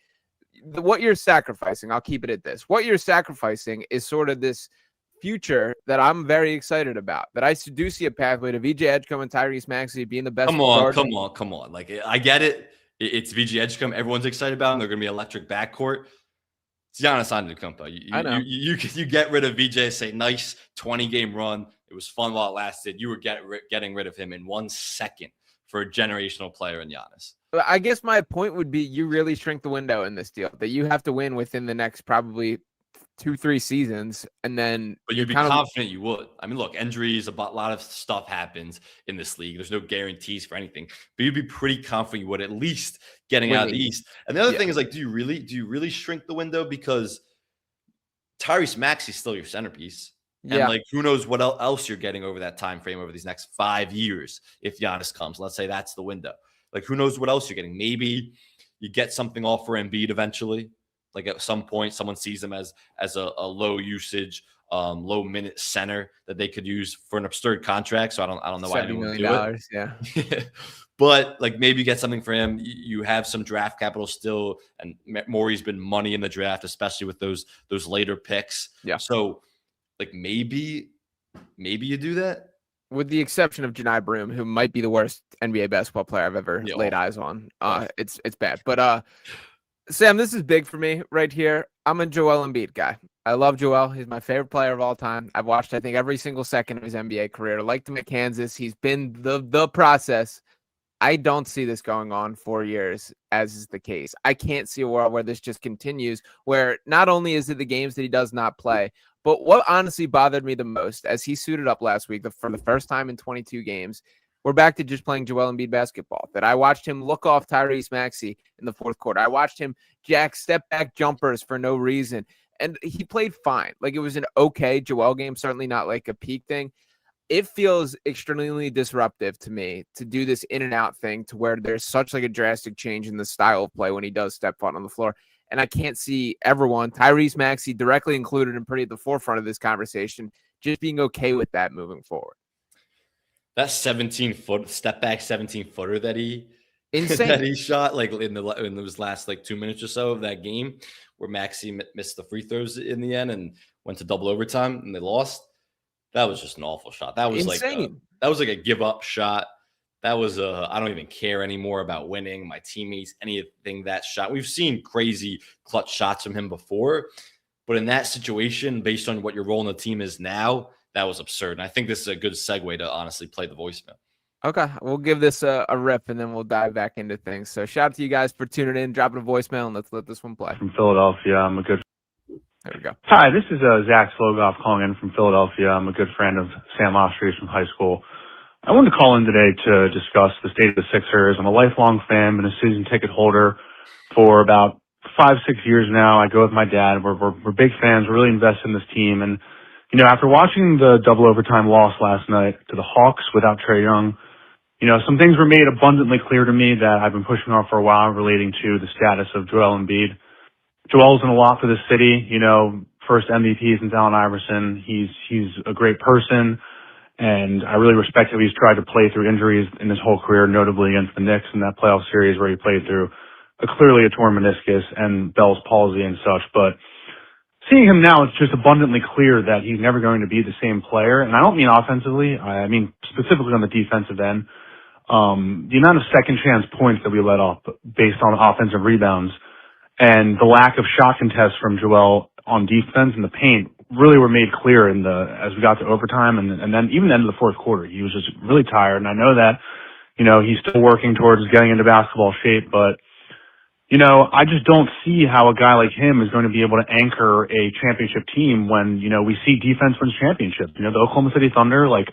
what you're sacrificing, I'll keep it at this. What you're sacrificing is sort of this future that I'm very excited about, that I do see a pathway to VJ Edgecombe and Tyrese Maxey being the best. Come on. Like, I get it. It's VJ Edgecombe. Everyone's excited about him. They're going to be electric backcourt. It's Giannis Antetokounmpo. You get rid of VJ, say nice 20-game run. It was fun while it lasted. You were getting rid of him in 1 second for a generational player in Giannis. I guess my point would be you really shrink the window in this deal, that you have to win within the next probably 2-3 seasons, and then. But you'd be confident you would. I mean, look, injuries, a lot of stuff happens in this league. There's no guarantees for anything, but you'd be pretty confident you would at least getting out of the East. And the other thing is, like, do you really shrink the window? Because Tyrese Maxey is still your centerpiece. And like, who knows what else you're getting over that time frame over these next 5 years if Giannis comes. Let's say that's the window. Like, who knows what else you're getting? Maybe you get something off for Embiid eventually. Like at some point, someone sees him as a low usage, low minute center that they could use for an absurd contract. So I don't know why anyone would do it. Yeah. But like maybe you get something for him. You have some draft capital still, and Morey's been money in the draft, especially with those later picks. Yeah. So like maybe you do that. with the exception of Janai Broom, who might be the worst NBA basketball player I've ever laid eyes on. It's bad. But Sam, this is big for me right here. I'm a Joel Embiid guy. I love Joel. He's my favorite player of all time. I've watched, I think, every single second of his NBA career. Liked him at Kansas. He's been the process. I don't see this going on 4 years, as is the case. I can't see a world where this just continues, where not only is it the games that he does not play, but what honestly bothered me the most as he suited up last week for the first time in 22 games, we're back to just playing Joel Embiid basketball. That I watched him look off Tyrese Maxey in the fourth quarter. I watched him jack step back jumpers for no reason. And he played fine. Like, it was an okay Joel game, certainly not like a peak thing. It feels extremely disruptive to me to do this in and out thing to where there's such like a drastic change in the style of play when he does step foot on the floor. And I can't see everyone, Tyrese Maxey directly included and pretty at the forefront of this conversation, just being okay with that moving forward. That 17-foot step back 17-footer that he insane that he shot like in those last like 2 minutes or so of that game where Maxey missed the free throws in the end and went to double overtime and they lost. That was just an awful shot. That was insane. like a give up shot. That was I don't even care anymore about winning, my teammates, anything that shot. We've seen crazy clutch shots from him before, but in that situation, based on what your role in the team is now, that was absurd. And I think this is a good segue to honestly play the voicemail. Okay, we'll give this a rip and then we'll dive back into things. So shout out to you guys for tuning in, dropping a voicemail, and let's let this one play. From Philadelphia, I'm a good. There we go. Hi, this is Zach Slogoff calling in from Philadelphia. I'm a good friend of Sam Oshtry from high school. I wanted to call in today to discuss the state of the Sixers. I'm a lifelong fan, been a season ticket holder for about 5-6 years now. I go with my dad. We're big fans. We're really invested in this team. And, you know, after watching the double overtime loss last night to the Hawks without Trae Young, you know, some things were made abundantly clear to me that I've been pushing off for a while relating to the status of Joel Embiid. Joel's done a lot for this city, you know, first MVP since Allen Iverson. He's a great person, and I really respect how he's tried to play through injuries in his whole career, notably against the Knicks in that playoff series where he played through clearly a torn meniscus and Bell's palsy and such. But seeing him now, it's just abundantly clear that he's never going to be the same player. And I don't mean offensively. I mean specifically on the defensive end. The amount of second chance points that we let off based on offensive rebounds and the lack of shot contests from Joel on defense in the paint really were made clear as we got to overtime and then even the end of the fourth quarter. He was just really tired. And I know that, you know, he's still working towards getting into basketball shape, but, you know, I just don't see how a guy like him is going to be able to anchor a championship team when, you know, we see defense wins championships. You know, the Oklahoma City Thunder, like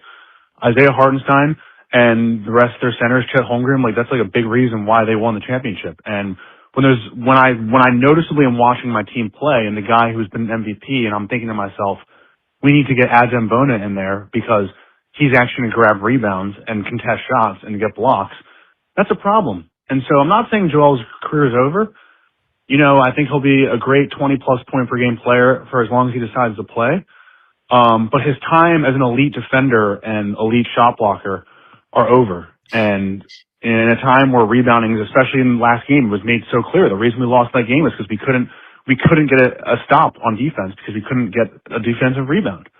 Isaiah Hartenstein and the rest of their centers, Chet Holmgren, like that's like a big reason why they won the championship. And when I noticeably am watching my team play and the guy who's been an MVP, and I'm thinking to myself, we need to get Adem Bona in there because he's actually going to grab rebounds and contest shots and get blocks. That's a problem. And so I'm not saying Joel's career is over. You know, I think he'll be a great 20-plus point per game player for as long as he decides to play. But his time as an elite defender and elite shot blocker are over. And in a time where rebounding, especially in the last game, was made so clear. The reason we lost that game is because we couldn't get a stop on defense because we couldn't get a defensive rebound.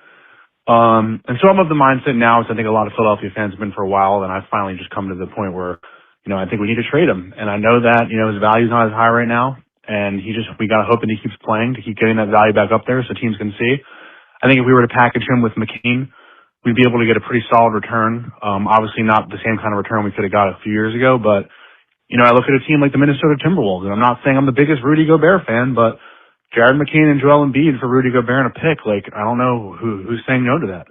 And so I'm of the mindset now, as I think a lot of Philadelphia fans have been for a while, and I've finally just come to the point where, you know, I think we need to trade him. And I know that, you know, his value's not as high right now, and we got to hope that he keeps playing to keep getting that value back up there so teams can see. I think if we were to package him with McCain, we'd be able to get a pretty solid return. Obviously not the same kind of return we could have got a few years ago, but, you know, I look at a team like the Minnesota Timberwolves, and I'm not saying I'm the biggest Rudy Gobert fan, but Jared McCain and Joel Embiid for Rudy Gobert and a pick, like, I don't know who's saying no to that.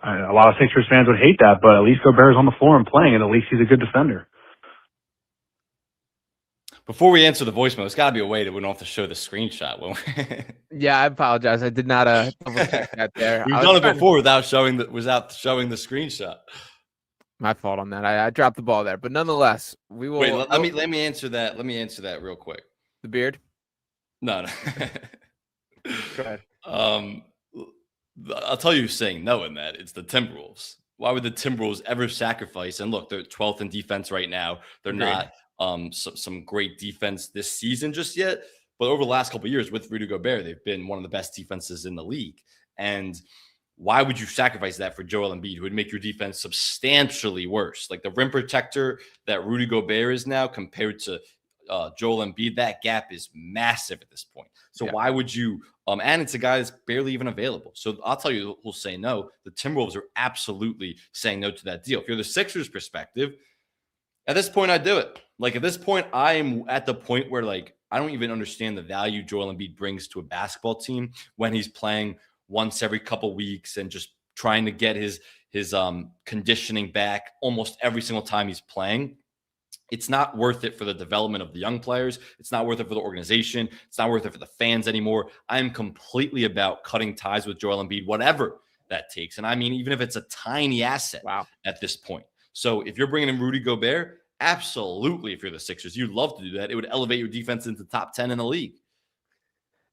A lot of Sixers fans would hate that, but at least Gobert's on the floor and playing, and at least he's a good defender. Before we answer the voicemail, there's got to be a way that we don't have to show the screenshot. Yeah, I apologize. I did not double check that there. We've done it before without showing the screenshot. My fault on that. I dropped the ball there, but nonetheless, we will. Wait, let me answer that. Let me answer that real quick. The beard? No. Go ahead. I'll tell you who's saying no in that. It's the Timberwolves. Why would the Timberwolves ever sacrifice? And look, they're 12th in defense right now. They're not some great defense this season just yet, but over the last couple of years with Rudy Gobert, they've been one of the best defenses in the league. And why would you sacrifice that for Joel Embiid, who would make your defense substantially worse? Like the rim protector that Rudy Gobert is now compared to Joel Embiid, that gap is massive at this point. So why would you? And it's a guy that's barely even available. So I'll tell you who'll say no. The Timberwolves are absolutely saying no to that deal. If you're the Sixers' perspective, at this point, I do it. Like at this point, I'm at the point where like I don't even understand the value Joel Embiid brings to a basketball team when he's playing once every couple weeks and just trying to get his conditioning back almost every single time he's playing. It's not worth it for the development of the young players. It's not worth it for the organization. It's not worth it for the fans anymore. I'm completely about cutting ties with Joel Embiid, whatever that takes. And I mean, even if it's a tiny asset at this point. So if you're bringing in Rudy Gobert, absolutely, if you're the Sixers, you'd love to do that. It would elevate your defense into top 10 in the league.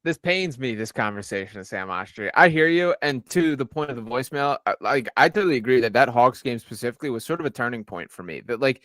This pains me, this conversation, Sam Oshtry. I hear you. And to the point of the voicemail, I totally agree that Hawks game specifically was sort of a turning point for me. That like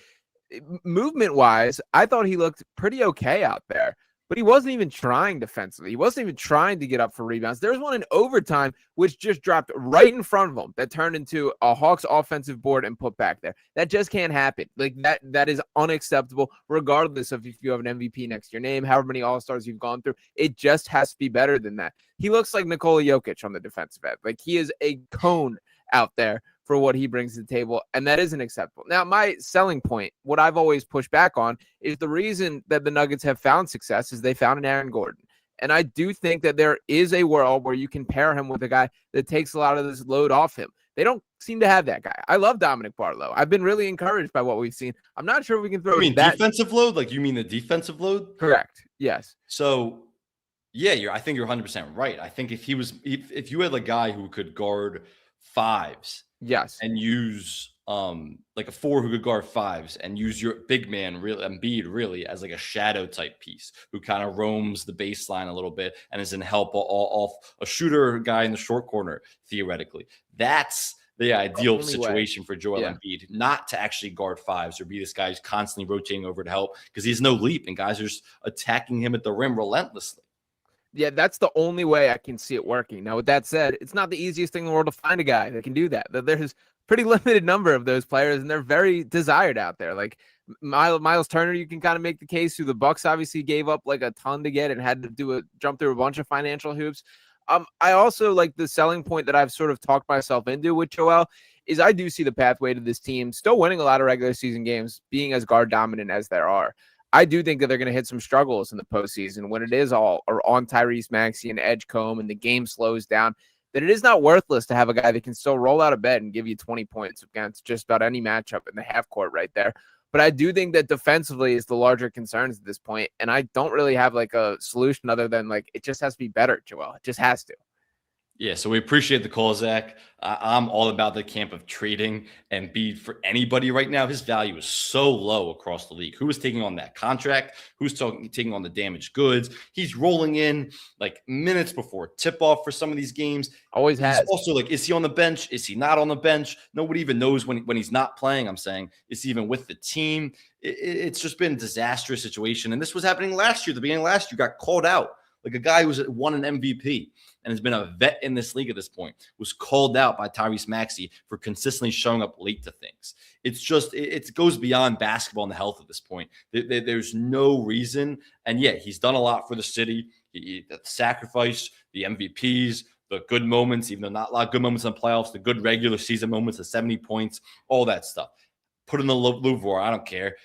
movement wise, I thought he looked pretty okay out there, but he wasn't even trying defensively. He wasn't even trying to get up for rebounds. There was one in overtime, which just dropped right in front of him that turned into a Hawks offensive board and put back there. That just can't happen. Like that is unacceptable, regardless of if you have an MVP next to your name, however many All-Stars you've gone through. It just has to be better than that. He looks like Nikola Jokic on the defensive end. Like he is a cone out there for what he brings to the table, and that isn't acceptable. Now, my selling point, what I've always pushed back on, is the reason that the Nuggets have found success is they found an Aaron Gordon. And I do think that there is a world where you can pair him with a guy that takes a lot of this load off him. They don't seem to have that guy. I love Dominic Barlow. I've been really encouraged by what we've seen. I'm not sure we can throw defensive load? Like you mean the defensive load? Correct. Yes. So, yeah, I think you're 100% right. I think if you had a guy who could guard fives, yes, and use like a four who could guard fives and use your big man Embiid really as like a shadow type piece who kind of roams the baseline a little bit and is in help off a shooter guy in the short corner theoretically. That's the ideal situation for Joel Embiid, not to actually guard fives or be this guy who's constantly rotating over to help because he has no leap and guys are just attacking him at the rim relentlessly. Yeah, that's the only way I can see it working. Now, with that said, it's not the easiest thing in the world to find a guy that can do that. There's a pretty limited number of those players, and they're very desired out there. Like Miles Turner, you can kind of make the case who the Bucks obviously gave up like a ton to get and had to jump through a bunch of financial hoops. I also like the selling point that I've sort of talked myself into with Joel is I do see the pathway to this team still winning a lot of regular season games, being as guard dominant as there are. I do think that they're going to hit some struggles in the postseason when it is all on Tyrese Maxey and Edgecombe and the game slows down, that it is not worthless to have a guy that can still roll out of bed and give you 20 points against just about any matchup in the half court right there. But I do think that defensively is the larger concerns at this point, and I don't really have like a solution other than like it just has to be better, Joel. It just has to. Yeah, so we appreciate the call, Zach. I'm all about the camp of trading Embiid for anybody right now. His value is so low across the league. Who is taking on that contract? Who's taking on the damaged goods? He's rolling in like minutes before tip-off for some of these games. Always has. He's also like, is he on the bench? Is he not on the bench? Nobody even knows when he's not playing, I'm saying. Is he even with the team? It's just been a disastrous situation. And this was happening last year. The beginning of last year, got called out. Like a guy who's won an MVP and has been a vet in this league at this point was called out by Tyrese Maxey for consistently showing up late to things. It's just, it goes beyond basketball and the health at this point. There's no reason. And yeah, he's done a lot for the city. The sacrifice, the MVPs, the good moments, even though not a lot of good moments in the playoffs, the good regular season moments, the 70 points, all that stuff. Put in the Louvre, I don't care.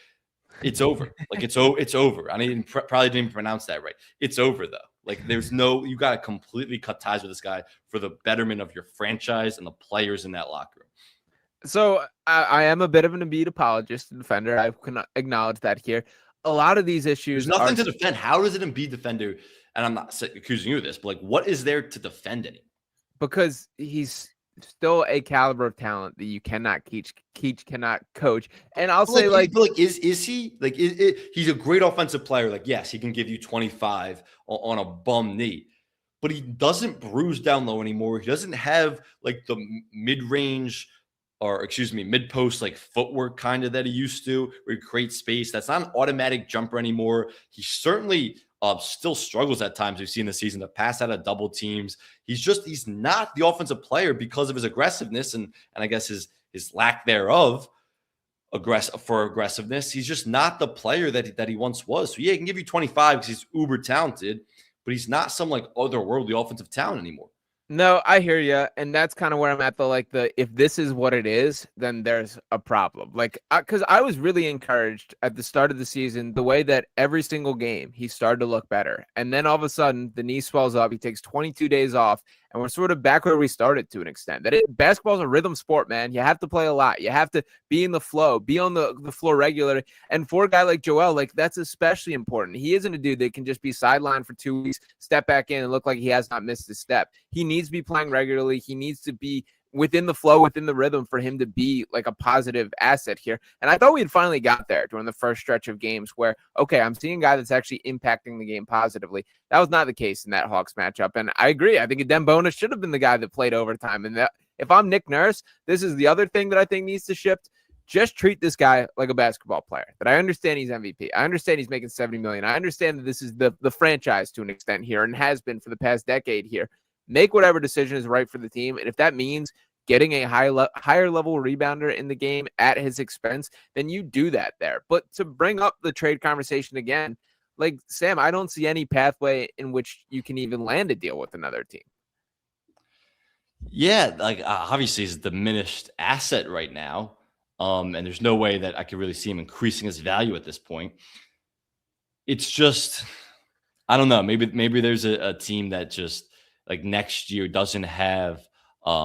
It's over. Like it's over. I probably didn't even pronounce that right. It's over though. Like you got to completely cut ties with this guy for the betterment of your franchise and the players in that locker room. So I am a bit of an Embiid apologist and defender. I can acknowledge that here. A lot of these issues. There's nothing to defend. How does an Embiid defender? And I'm not accusing you of this, but like, what is there to defend anymore? Because he's still a caliber of talent that you cannot cannot coach. And I'll say is he like, he's a great offensive player. Like, yes, he can give you 25 on a bum knee, but he doesn't bruise down low anymore. He doesn't have like the mid-post like footwork kind of that he used to, where he creates space. That's not an automatic jumper anymore. He certainly Still struggles at times. We've seen this season to pass out of double teams. He's not the offensive player because of his aggressiveness and I guess his lack thereof aggressiveness. He's just not the player that he once was. So yeah, he can give you 25 because he's uber talented, but he's not some like otherworldly offensive talent anymore. No, I hear you, and that's kind of where I'm at. If this is what it is, then there's a problem. Because I was really encouraged at the start of the season, the way that every single game he started to look better, and then all of a sudden the knee swells up. He takes 22 days off, and we're sort of back where we started to an extent. Basketball's a rhythm sport, man. You have to play a lot. You have to be in the flow, be on the floor regularly. And for a guy like Joel, that's especially important. He isn't a dude that can just be sidelined for 2 weeks, step back in, and look like he has not missed a step. He needs to be playing regularly. He needs to be within the flow, within the rhythm for him to be like a positive asset here. And I thought we had finally got there during the first stretch of games where, okay, I'm seeing a guy that's actually impacting the game positively. That was not the case in that Hawks matchup. And I agree. I think Dembona should have been the guy that played overtime. And if I'm Nick Nurse, this is the other thing that I think needs to shift. Just treat this guy like a basketball player. That I understand he's MVP. I understand he's making $70 million. I understand that this is the franchise to an extent here and has been for the past decade here. Make whatever decision is right for the team. And if that means getting a higher level rebounder in the game at his expense, then you do that there. But to bring up the trade conversation again, Sam, I don't see any pathway in which you can even land a deal with another team. Yeah, obviously he's a diminished asset right now. And there's no way that I could really see him increasing his value at this point. It's just, I don't know. Maybe there's a team that just next year doesn't have a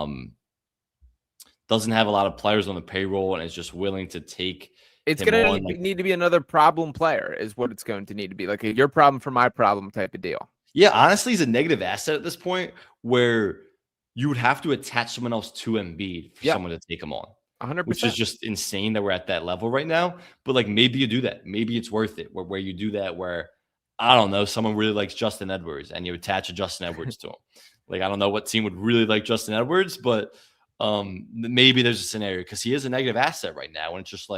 lot of players on the payroll and is just willing to take. It's going to need to be another problem player is what it's going to need to be, like your problem for my problem type of deal. Yeah, honestly, he's a negative asset at this point where you would have to attach someone else to Embiid for someone to take him on. 100%. Which is just insane that we're at that level right now. But maybe you do that. Maybe it's worth it where you do that where, I don't know, someone really likes Justin Edwards and you attach a Justin Edwards to him. I don't know what team would really like Justin Edwards, but maybe there's a scenario because he is a negative asset right now. And it's just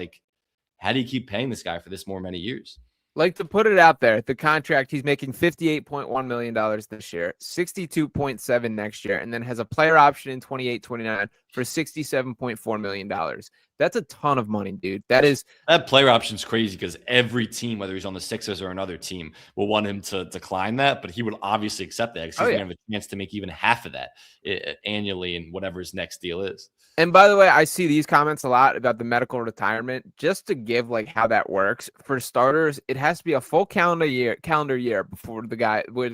how do you keep paying this guy for this many years? To put it out there, the contract, he's making $58.1 million this year, $62.7 next year, and then has a player option in 28-29 for $67.4 million. That's a ton of money, dude. That player option is crazy because every team, whether he's on the Sixers or another team, will want him to decline that, but he would obviously accept that because he's going to have a chance to make even half of that annually in whatever his next deal is. And by the way, I see these comments a lot about the medical retirement. Just to give how that works, for starters, it has to be a full calendar year before the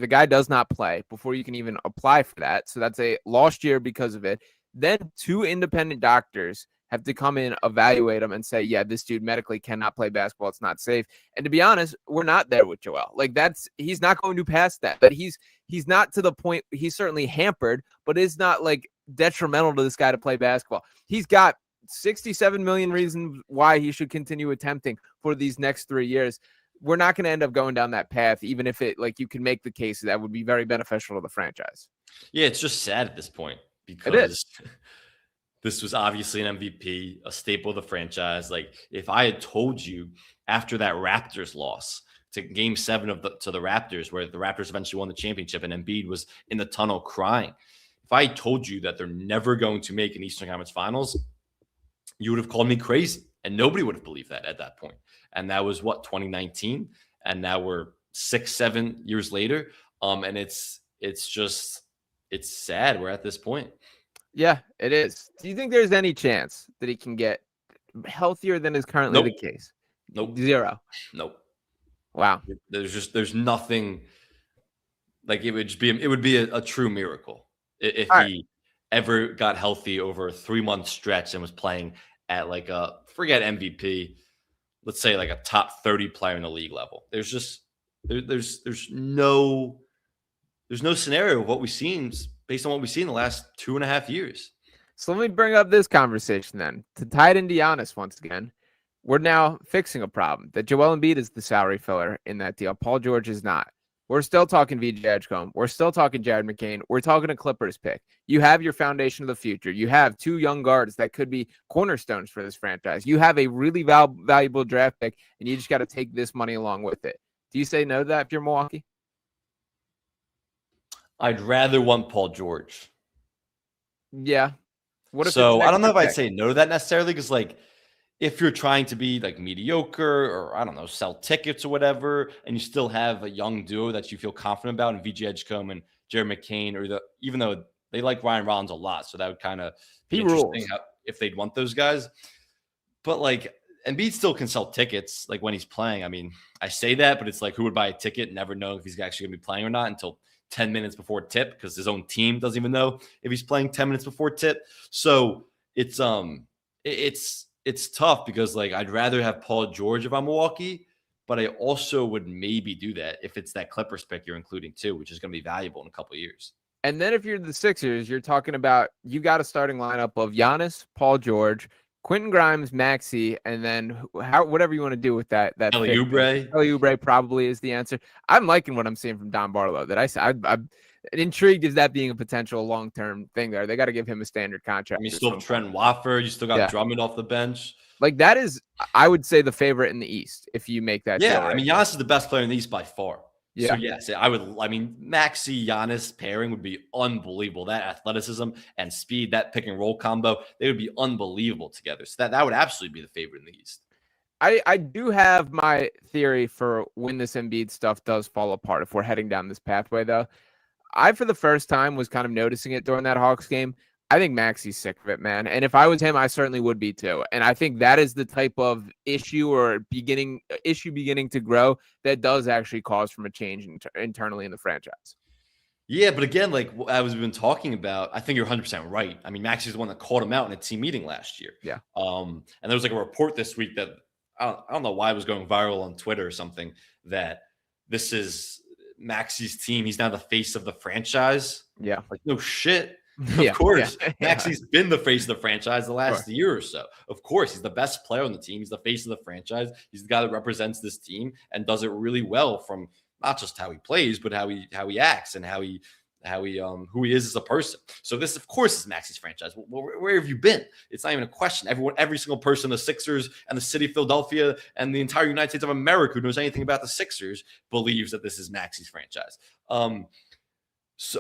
guy does not play before you can even apply for that. So that's a lost year because of it. Then 2 independent doctors have to come in, evaluate him, and say, yeah, this dude medically cannot play basketball. It's not safe. And to be honest, we're not there with Joel. He's not going to pass that. But he's not to the point. He's certainly hampered, but it's not detrimental to this guy to play basketball. He's got 67 million reasons why he should continue attempting for these next 3 years. We're not going to end up going down that path, even if it you can make the case that would be very beneficial to the franchise. Yeah, it's just sad at this point because this was obviously an MVP, a staple of the franchise. If I had told you after that Raptors loss to Game 7 to the Raptors, where the Raptors eventually won the championship and Embiid was in the tunnel crying, if I told you that they're never going to make an Eastern Conference Finals, you would have called me crazy, and nobody would have believed that at that point. And that was 2019, and now we're 6-7 years later. And it's sad we're at this point. Yeah, it is. Do you think there's any chance that he can get healthier than is currently the case? Nope. 0. Nope. Wow. There's nothing. It would be a true miracle if he ever got healthy over a 3-month stretch and was playing at forget MVP, let's say a top 30 player in the league level. There's no scenario of what we've seen based on what we've seen in the last 2.5 years. So let me bring up this conversation then. To tie it into Giannis once again, we're now fixing a problem that Joel Embiid is the salary filler in that deal. Paul George is not. We're still talking VJ Edgecombe. We're still talking Jared McCain. We're talking a Clippers pick. You have your foundation of the future. You have 2 young guards that could be cornerstones for this franchise. You have a really valuable draft pick, and you just got to take this money along with it. Do you say no to that if you're Milwaukee? I'd rather want Paul George. Yeah. What if So it's I don't know if I'd pick? say no to that necessarily, because like if you're trying to be like mediocre or I don't know, sell tickets or whatever, and you still have a young duo that you feel confident about, and VJ Edgecombe and Jared McCain, or even though they like Ryan Rollins a lot, so that would kind of be He interesting rules. if they'd want those guys. But like Embiid still can sell tickets like when he's playing. I mean, I say that, but it's like who would buy a ticket, never know if he's actually gonna be playing or not until 10 minutes before tip, because his own team doesn't even know if he's playing 10 minutes before tip. So it's tough because like I'd rather have Paul George if I'm Milwaukee, but I also would maybe do that if it's that Clippers pick you're including too, which is going to be valuable in a couple of years. And then if you're the Sixers, you're talking about you got a starting lineup of Giannis, Paul George, Quentin Grimes, Maxey, and then whatever you want to do with that. Kelly Oubre probably is the answer. I'm liking what I'm seeing from Don Barlow. I'm intrigued as that being a potential long-term thing there. They got to give him a standard contract. I mean, you still have Trent Watford. You still got Drummond off the bench. Like that is, I would say, the favorite in the East if you make that. Yeah, I mean, Giannis is the best player in the East by far. Yeah. So yes, I would. I mean, Maxey Giannis pairing would be unbelievable. That athleticism and speed, that pick and roll combo, they would be unbelievable together. So that would absolutely be the favorite in the East. I do have my theory for when this Embiid stuff does fall apart. If we're heading down this pathway, though, I for the first time was kind of noticing it during that Hawks game. I think Maxey's sick of it, man. And if I was him, I certainly would be too. And I think that is the type of issue or beginning to grow that does actually cause from a change internally in the franchise. Yeah, but again, like I was been talking about, I think you're 100% right. I mean, Maxey's the one that called him out in a team meeting last year. Yeah. And there was like a report this week that I don't know why it was going viral on Twitter or something, that this is Maxey's team. He's now the face of the franchise. Yeah. Like, no shit. Of course. Yeah. Maxey's been the face of the franchise the last year or so. Of course, he's the best player on the team. He's the face of the franchise. He's the guy that represents this team and does it really well, from not just how he plays, but how he acts and who he is as a person. So this, of course, is Maxey's franchise. Where have you been? It's not even a question. Every single person, the Sixers and the city of Philadelphia and the entire United States of America who knows anything about the Sixers believes that this is Maxey's franchise.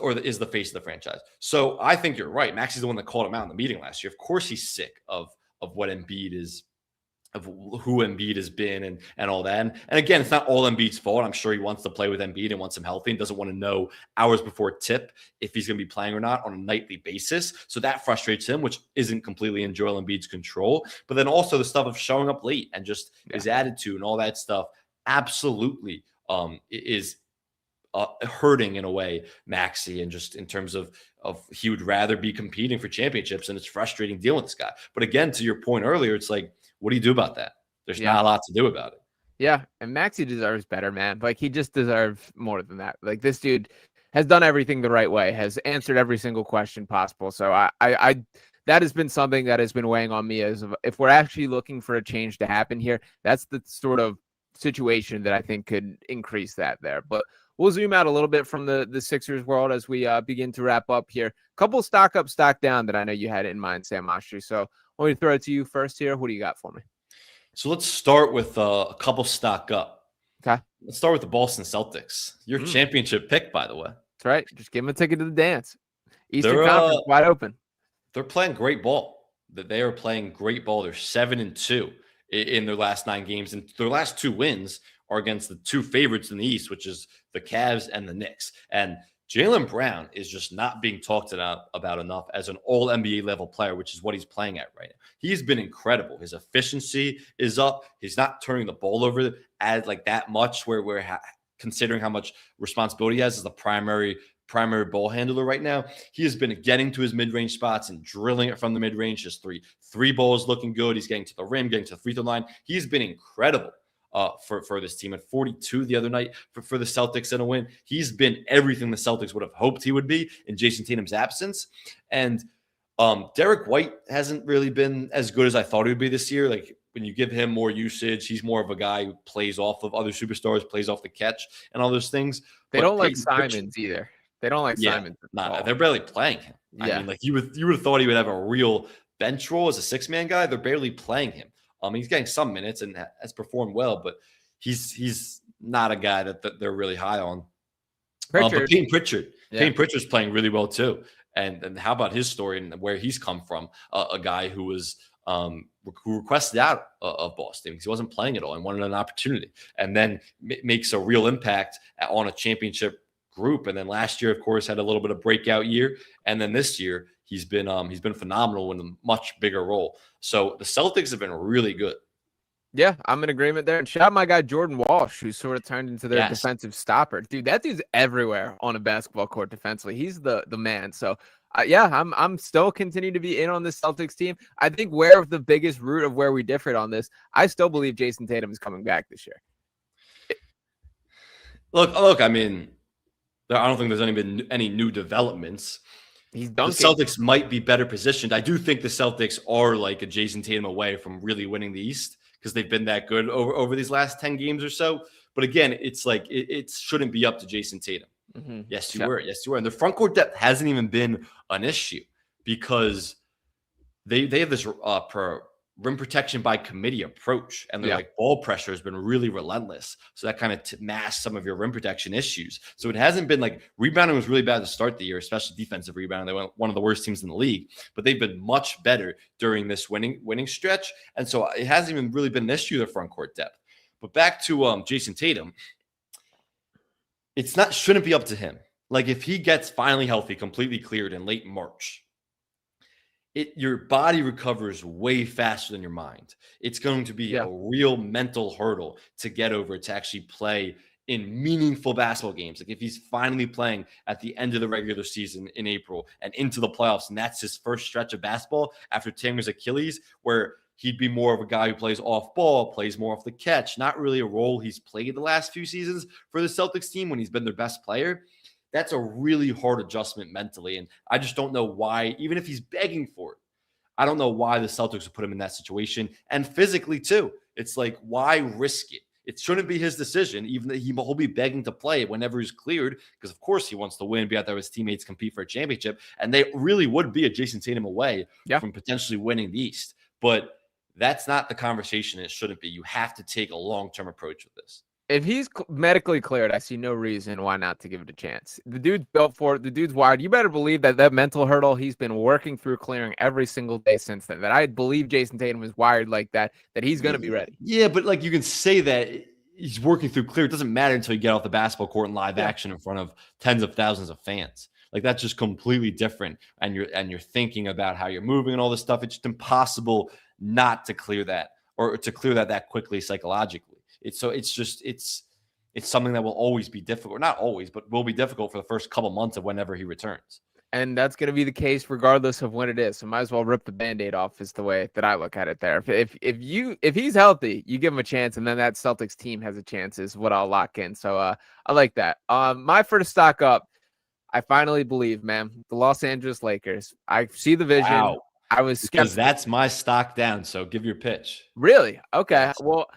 Or is the face of the franchise. So I think you're right. Maxey's the one that called him out in the meeting last year. Of course, he's sick of what Embiid is, of who Embiid has been and all that. And again, it's not all Embiid's fault. I'm sure he wants to play with Embiid and wants him healthy and doesn't want to know hours before tip if he's going to be playing or not on a nightly basis. So that frustrates him, which isn't completely in Joel Embiid's control. But then also the stuff of showing up late and just his attitude and all that stuff absolutely is hurting in a way Maxey, and just in terms of he would rather be competing for championships, and it's frustrating dealing with this guy. But again, to your point earlier, it's like, what do you do about that? There's not a lot to do about it. Yeah, and Maxey deserves better, man. Like he just deserves more than that. Like this dude has done everything the right way, has answered every single question possible. So I that has been something that has been weighing on me, as if we're actually looking for a change to happen here, that's the sort of situation that I think could increase that there. But we'll zoom out a little bit from the Sixers world as we begin to wrap up here. Couple stock up, stock down that I know you had in mind, Sam Oshtry. So let me throw it to you first here. What do you got for me? So let's start with a couple stock up. Okay. Let's start with the Boston Celtics. Your championship pick, by the way. That's right. Just give them a ticket to the dance. Eastern Conference wide open. They're playing great ball. They are playing great ball. They're 7-2 in their last 9 games, and their last 2 wins are against the 2 favorites in the East, which is the Cavs and the Knicks. And Jaylen Brown is just not being talked about enough as an all NBA level player, which is what he's playing at right now. He's been incredible. His efficiency is up. He's not turning the ball over as like that much, where we're considering how much responsibility he has as the primary ball handler right now. He has been getting to his mid-range spots and drilling it from the mid-range. Just three balls looking good. He's getting to the rim, getting to the free throw line. He's been incredible for this team. At 42 the other night for the Celtics in a win. He's been everything the Celtics would have hoped he would be in Jason Tatum's absence. And Derek White hasn't really been as good as I thought he would be this year. Like when you give him more usage, he's more of a guy who plays off of other superstars, plays off the catch and all those things. They don't like Simons either. They don't like Simons. They're barely playing him. Yeah. I mean, like you would have thought he would have a real bench role as a 6-man guy. They're barely playing him. He's getting some minutes and has performed well, but he's not a guy that they're really high on. But Peyton Pritchard. Yeah. Peyton Pritchard's playing really well too. And how about his story and where he's come from? A guy who was who requested out of Boston because he wasn't playing at all and wanted an opportunity, and then makes a real impact on a championship group. And then last year, of course, had a little bit of breakout year, and then this year he's been phenomenal in a much bigger role. So the Celtics have been really good. Yeah, I'm in agreement there. And shout out my guy Jordan Walsh, who sort of turned into their defensive stopper. Dude, that dude's everywhere on a basketball court defensively. He's the man. So, yeah, I'm still continuing to be in on this Celtics team. I think where the biggest root of where we differed on this, I still believe Jason Tatum is coming back this year. Look. I mean, I don't think there's been any new developments. He's dunking. The Celtics might be better positioned. I do think the Celtics are like a Jason Tatum away from really winning the East, because they've been that good over these last 10 games or so. But again, it's like it shouldn't be up to Jason Tatum. Mm-hmm. Yes, you were. And the front court depth hasn't even been an issue because they have this rim protection by committee approach, and their like ball pressure has been really relentless. So that kind of masks some of your rim protection issues. So it hasn't been like rebounding was really bad to start the year, especially defensive rebounding. They were one of the worst teams in the league, but they've been much better during this winning stretch. And so it hasn't even really been an issue, the front court depth. But back to Jason Tatum, shouldn't be up to him. Like if he gets finally healthy, completely cleared in late March, your body recovers way faster than your mind. It's going to be a real mental hurdle to get over to actually play in meaningful basketball games. Like if he's finally playing at the end of the regular season in April and into the playoffs, and that's his first stretch of basketball after tearing his Achilles, where he'd be more of a guy who plays off ball, plays more off the catch, not really a role he's played the last few seasons for the Celtics team when he's been their best player. That's a really hard adjustment mentally. And I just don't know why, even if he's begging for it, I don't know why the Celtics would put him in that situation. And physically too, it's like, why risk it? It shouldn't be his decision, even that he'll be begging to play whenever he's cleared, because of course he wants to win, be out there with his teammates, compete for a championship. And they really would be a Jason Tatum away from potentially winning the East. But that's not the conversation. It shouldn't be. You have to take a long-term approach with this. If he's medically cleared, I see no reason why not to give it a chance. The dude's built for it. The dude's wired. You better believe that mental hurdle he's been working through clearing every single day since then. That I believe Jason Tatum is wired like that he's going to be ready. Yeah, but like you can say that he's working through clear. It doesn't matter until you get off the basketball court in live action in front of tens of thousands of fans. Like that's just completely different. And you're thinking about how you're moving and all this stuff. It's just impossible not to clear that, or to clear that quickly psychologically. It's something that will always be difficult. Not always, but will be difficult for the first couple months of whenever he returns. And that's going to be the case regardless of when it is. So might as well rip the Band-Aid off is the way that I look at it there. If he's healthy, you give him a chance, and then that Celtics team has a chance is what I'll lock in. So I like that. My first stock up, I finally believe, man, the Los Angeles Lakers. I see the vision. Wow. I was skeptical. Because that's my stock down. So give your pitch. Really? Okay. Yes. Well,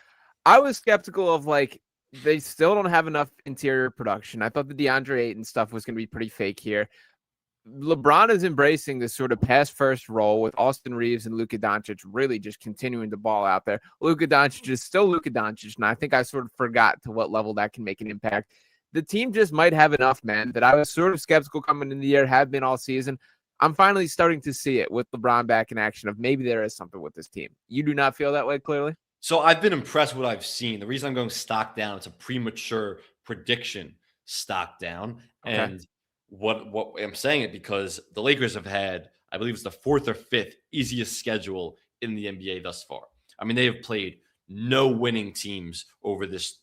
I was skeptical of like, they still don't have enough interior production. I thought the DeAndre Ayton stuff was going to be pretty fake here. LeBron is embracing this sort of pass first role with Austin Reeves and Luka Doncic really just continuing to ball out there. Luka Doncic is still Luka Doncic, and I think I sort of forgot to what level that can make an impact. The team just might have enough, man, that I was sort of skeptical coming in the year, have been all season. I'm finally starting to see it with LeBron back in action of maybe there is something with this team. You do not feel that way, clearly? So I've been impressed with what I've seen. The reason I'm going stock down, it's a premature prediction stock down. Okay. And what I'm saying it because the Lakers have had, I believe it's the 4th or 5th easiest schedule in the NBA thus far. I mean, they have played no winning teams over this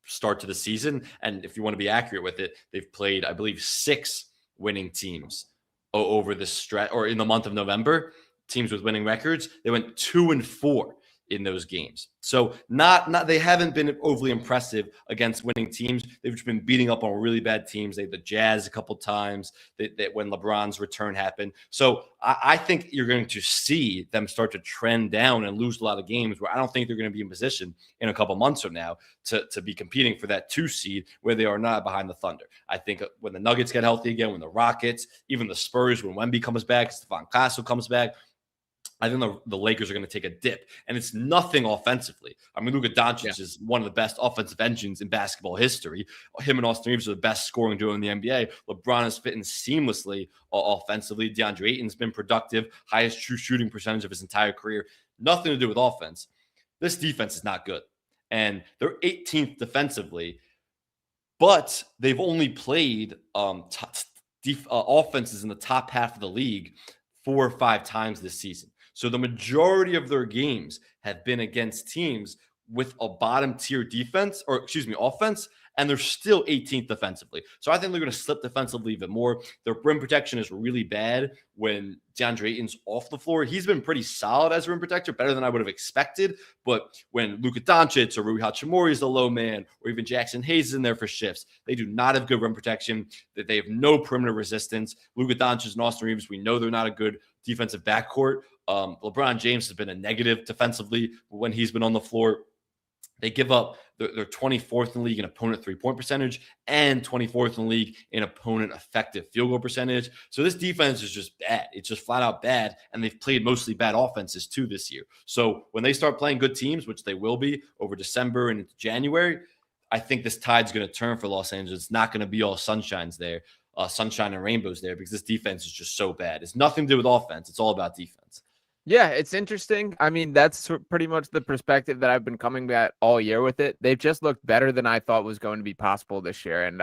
start to the season. And if you want to be accurate with it, they've played, I believe, 6 winning teams over this stretch, or in the month of November, teams with winning records. They went 2-4 in those games. So they haven't been overly impressive against winning teams. They've just been beating up on really bad teams. They had the Jazz a couple times that when LeBron's return happened. So I think you're going to see them start to trend down and lose a lot of games where I don't think they're going to be in position in a couple months from now to be competing for that 2 seed where they are not behind the Thunder. I think when the Nuggets get healthy again, when the Rockets, even the Spurs, when Wemby comes back, Stephon Castle comes back, I think the Lakers are going to take a dip, and it's nothing offensively. I mean, Luka Doncic is one of the best offensive engines in basketball history. Him and Austin Reeves are the best scoring duo in the NBA. LeBron is fitting seamlessly offensively. DeAndre Ayton's been productive, highest true shooting percentage of his entire career. Nothing to do with offense. This defense is not good, and they're 18th defensively, but they've only played offenses in the top half of the league 4 or 5 times this season. So the majority of their games have been against teams with a bottom tier defense, or excuse me, offense, and they're still 18th defensively. So I think they're going to slip defensively even more. Their rim protection is really bad when DeAndre Ayton's off the floor. He's been pretty solid as a rim protector, better than I would have expected. But when Luka Doncic or Rui Hachimura is the low man, or even Jackson Hayes is in there for shifts, they do not have good rim protection. That they have no perimeter resistance. Luka Doncic and Austin Reeves, we know they're not a good defensive backcourt. LeBron James has been a negative defensively when he's been on the floor. They give up, they're 24th in the league in opponent three-point percentage and 24th in the league in opponent effective field goal percentage. So this defense is just bad. It's just flat out bad, and they've played mostly bad offenses too this year. So when they start playing good teams, which they will be over December and into January, I think this tide's going to turn for Los Angeles. It's not going to be all sunshine and rainbows there, because this defense is just so bad. It's nothing to do with offense. It's all about defense. Yeah, it's interesting. I mean, that's pretty much the perspective that I've been coming at all year with it. They've just looked better than I thought was going to be possible this year. And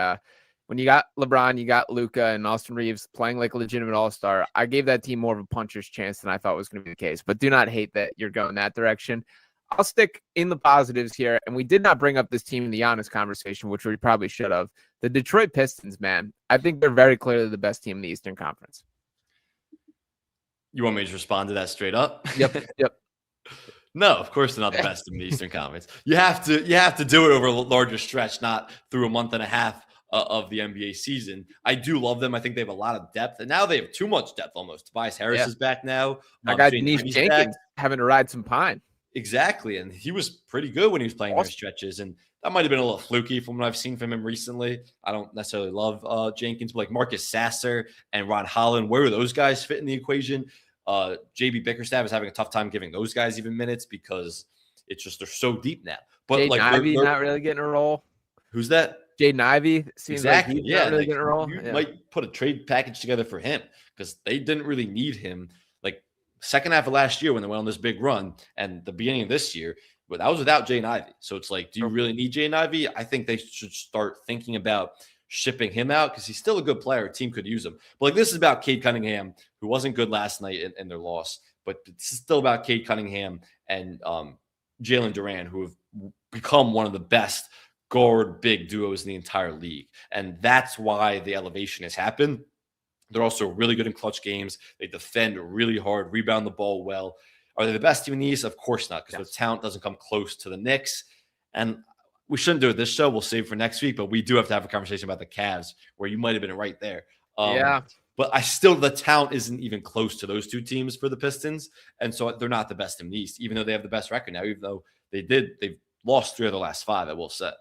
when you got LeBron, you got Luka and Austin Reeves playing like a legitimate all-star, I gave that team more of a puncher's chance than I thought was going to be the case. But do not hate that you're going that direction. I'll stick in the positives here. And we did not bring up this team in the Giannis conversation, which we probably should have. The Detroit Pistons, man, I think they're very clearly the best team in the Eastern Conference. You want me to respond to that straight up? Yep. No, of course they're not the best in the Eastern Conference. You have to do it over a larger stretch, not through a month and a half of the NBA season. I do love them. I think they have a lot of depth, and now they have too much depth almost. Tobias Harris is back now. I got Denise Jenkins having to ride some pine. Exactly, and he was pretty good when he was playing their stretches, and that might have been a little fluky from what I've seen from him recently. I don't necessarily love Jenkins, but like Marcus Sasser and Ron Holland, where do those guys fit in the equation? JB Bickerstaff is having a tough time giving those guys even minutes because it's just they're so deep now. But Jaden like Ivey not really getting a role. Who's that? Jaden Ivey seems like he's not really getting a role. You might put a trade package together for him because they didn't really need him. Like second half of last year when they went on this big run, and the beginning of this year, but that was without Jaden Ivey. So it's like, do you really need Jaden Ivey? I think they should start thinking about shipping him out because he's still a good player. A team could use him. But like this is about Cade Cunningham, who wasn't good last night in their loss. But this is still about Cade Cunningham and Jalen Duran, who have become one of the best guard big duos in the entire league. And that's why the elevation has happened. They're also really good in clutch games. They defend really hard, rebound the ball well. Are they the best team in the East? Of course not, because the talent doesn't come close to the Knicks. And we shouldn't do it this show. We'll save for next week, but we do have to have a conversation about the Cavs, where you might have been right there. But the talent isn't even close to those two teams for the Pistons. And so they're not the best in the East, even though they have the best record now, even though they've lost 3 of the last 5, I will say.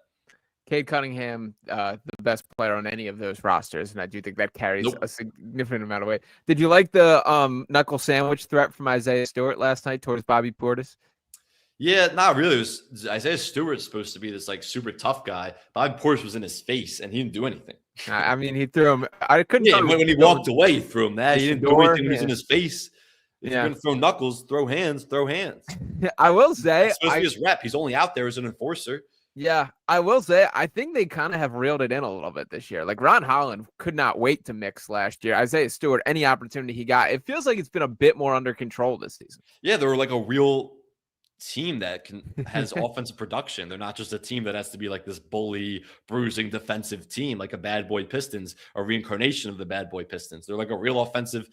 Cade Cunningham, the best player on any of those rosters, and I do think that carries a significant amount of weight. Did you like the knuckle sandwich threat from Isaiah Stewart last night towards Bobby Portis? Yeah, not really. It was Isaiah Stewart's supposed to be this like super tough guy. Bobby Portis was in his face, and he didn't do anything. I mean, he threw him. I couldn't. Yeah, when he walked away, he threw him that. He didn't do anything. He was in his face. If you're going to throw knuckles, throw hands, throw hands. I will say, it's supposed to be his rep. He's only out there as an enforcer. Yeah, I will say, I think they kind of have reeled it in a little bit this year. Like Ron Holland could not wait to mix last year. Isaiah Stewart, any opportunity he got, it feels like it's been a bit more under control this season. Yeah, they were like a real team that has offensive production. They're not just a team that has to be like this bully, bruising defensive team, like a bad boy Pistons, a reincarnation of the bad boy Pistons. They're like a real offensive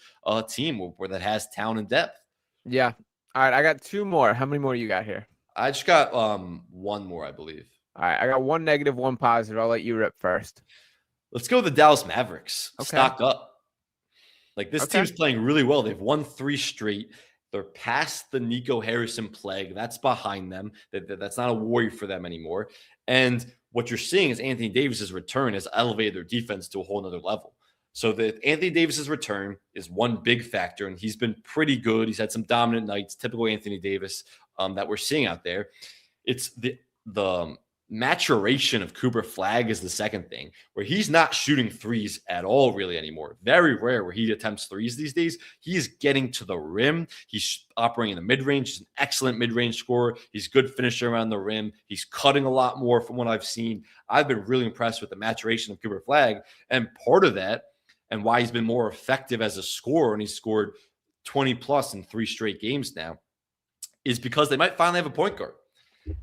team where that has talent and depth. Yeah. All right, I got 2 more. How many more you got here? I just got 1 more, I believe. All right, I got 1 negative, 1 positive. I'll let you rip first. Let's go with the Dallas Mavericks. Okay. Stocked up. Like this team's playing really well. They've won 3 straight. They're past the Nico Harrison plague. That's behind them. That's not a worry for them anymore. And what you're seeing is Anthony Davis's return has elevated their defense to a whole nother level. So that Anthony Davis's return is one big factor, and he's been pretty good. He's had some dominant nights, typical Anthony Davis that we're seeing out there. It's the maturation of Cooper Flagg is the second thing, where he's not shooting threes at all really anymore. Very rare where he attempts threes these days. He is getting to the rim. He's operating in the mid-range. He's an excellent mid-range scorer. He's good finisher around the rim. He's cutting a lot more from what I've seen. I've been really impressed with the maturation of Cooper Flagg, and part of that and why he's been more effective as a scorer, and he's scored 20 plus in 3 straight games now, is because they might finally have a point guard.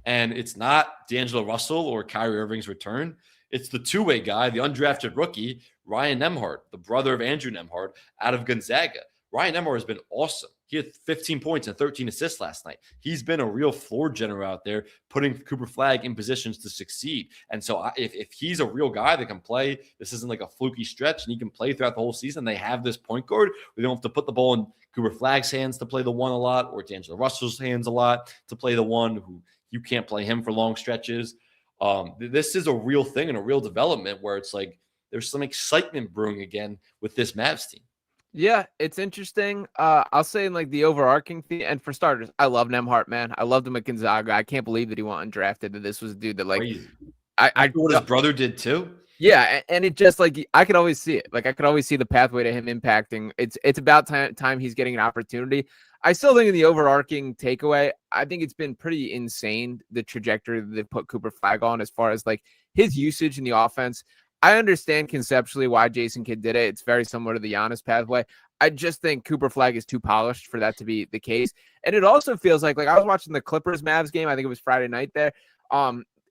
And it's not D'Angelo Russell or Kyrie Irving's return. It's the two-way guy, the undrafted rookie, Ryan Nembhard, the brother of Andrew Nembhard, out of Gonzaga. Ryan Nembhard has been awesome. He had 15 points and 13 assists last night. He's been a real floor general out there, putting Cooper Flagg in positions to succeed. And so if he's a real guy that can play, this isn't like a fluky stretch, and he can play throughout the whole season, they have this point guard. We don't have to put the ball in Cooper Flagg's hands to play the one a lot, or D'Angelo Russell's hands a lot to play the one who you can't play him for long stretches. This is a real thing and a real development where it's like there's some excitement brewing again with this Mavs team. Yeah, it's interesting. I'll say in like the overarching thing, and for starters, I love Nembhard, man. I loved him at Gonzaga. I can't believe that he went undrafted. That this was a dude that like Crazy. I what his brother did too. Yeah, and it just like I could always see it. Like I could always see the pathway to him impacting. It's about time he's getting an opportunity. I still think in the overarching takeaway, I think it's been pretty insane the trajectory that they've put Cooper Flagg on as far as like his usage in the offense. I understand conceptually why Jason Kidd did it. It's very similar to the Giannis pathway. I just think Cooper Flagg is too polished for that to be the case. And it also feels like I was watching the Clippers Mavs game. I think it was Friday night there.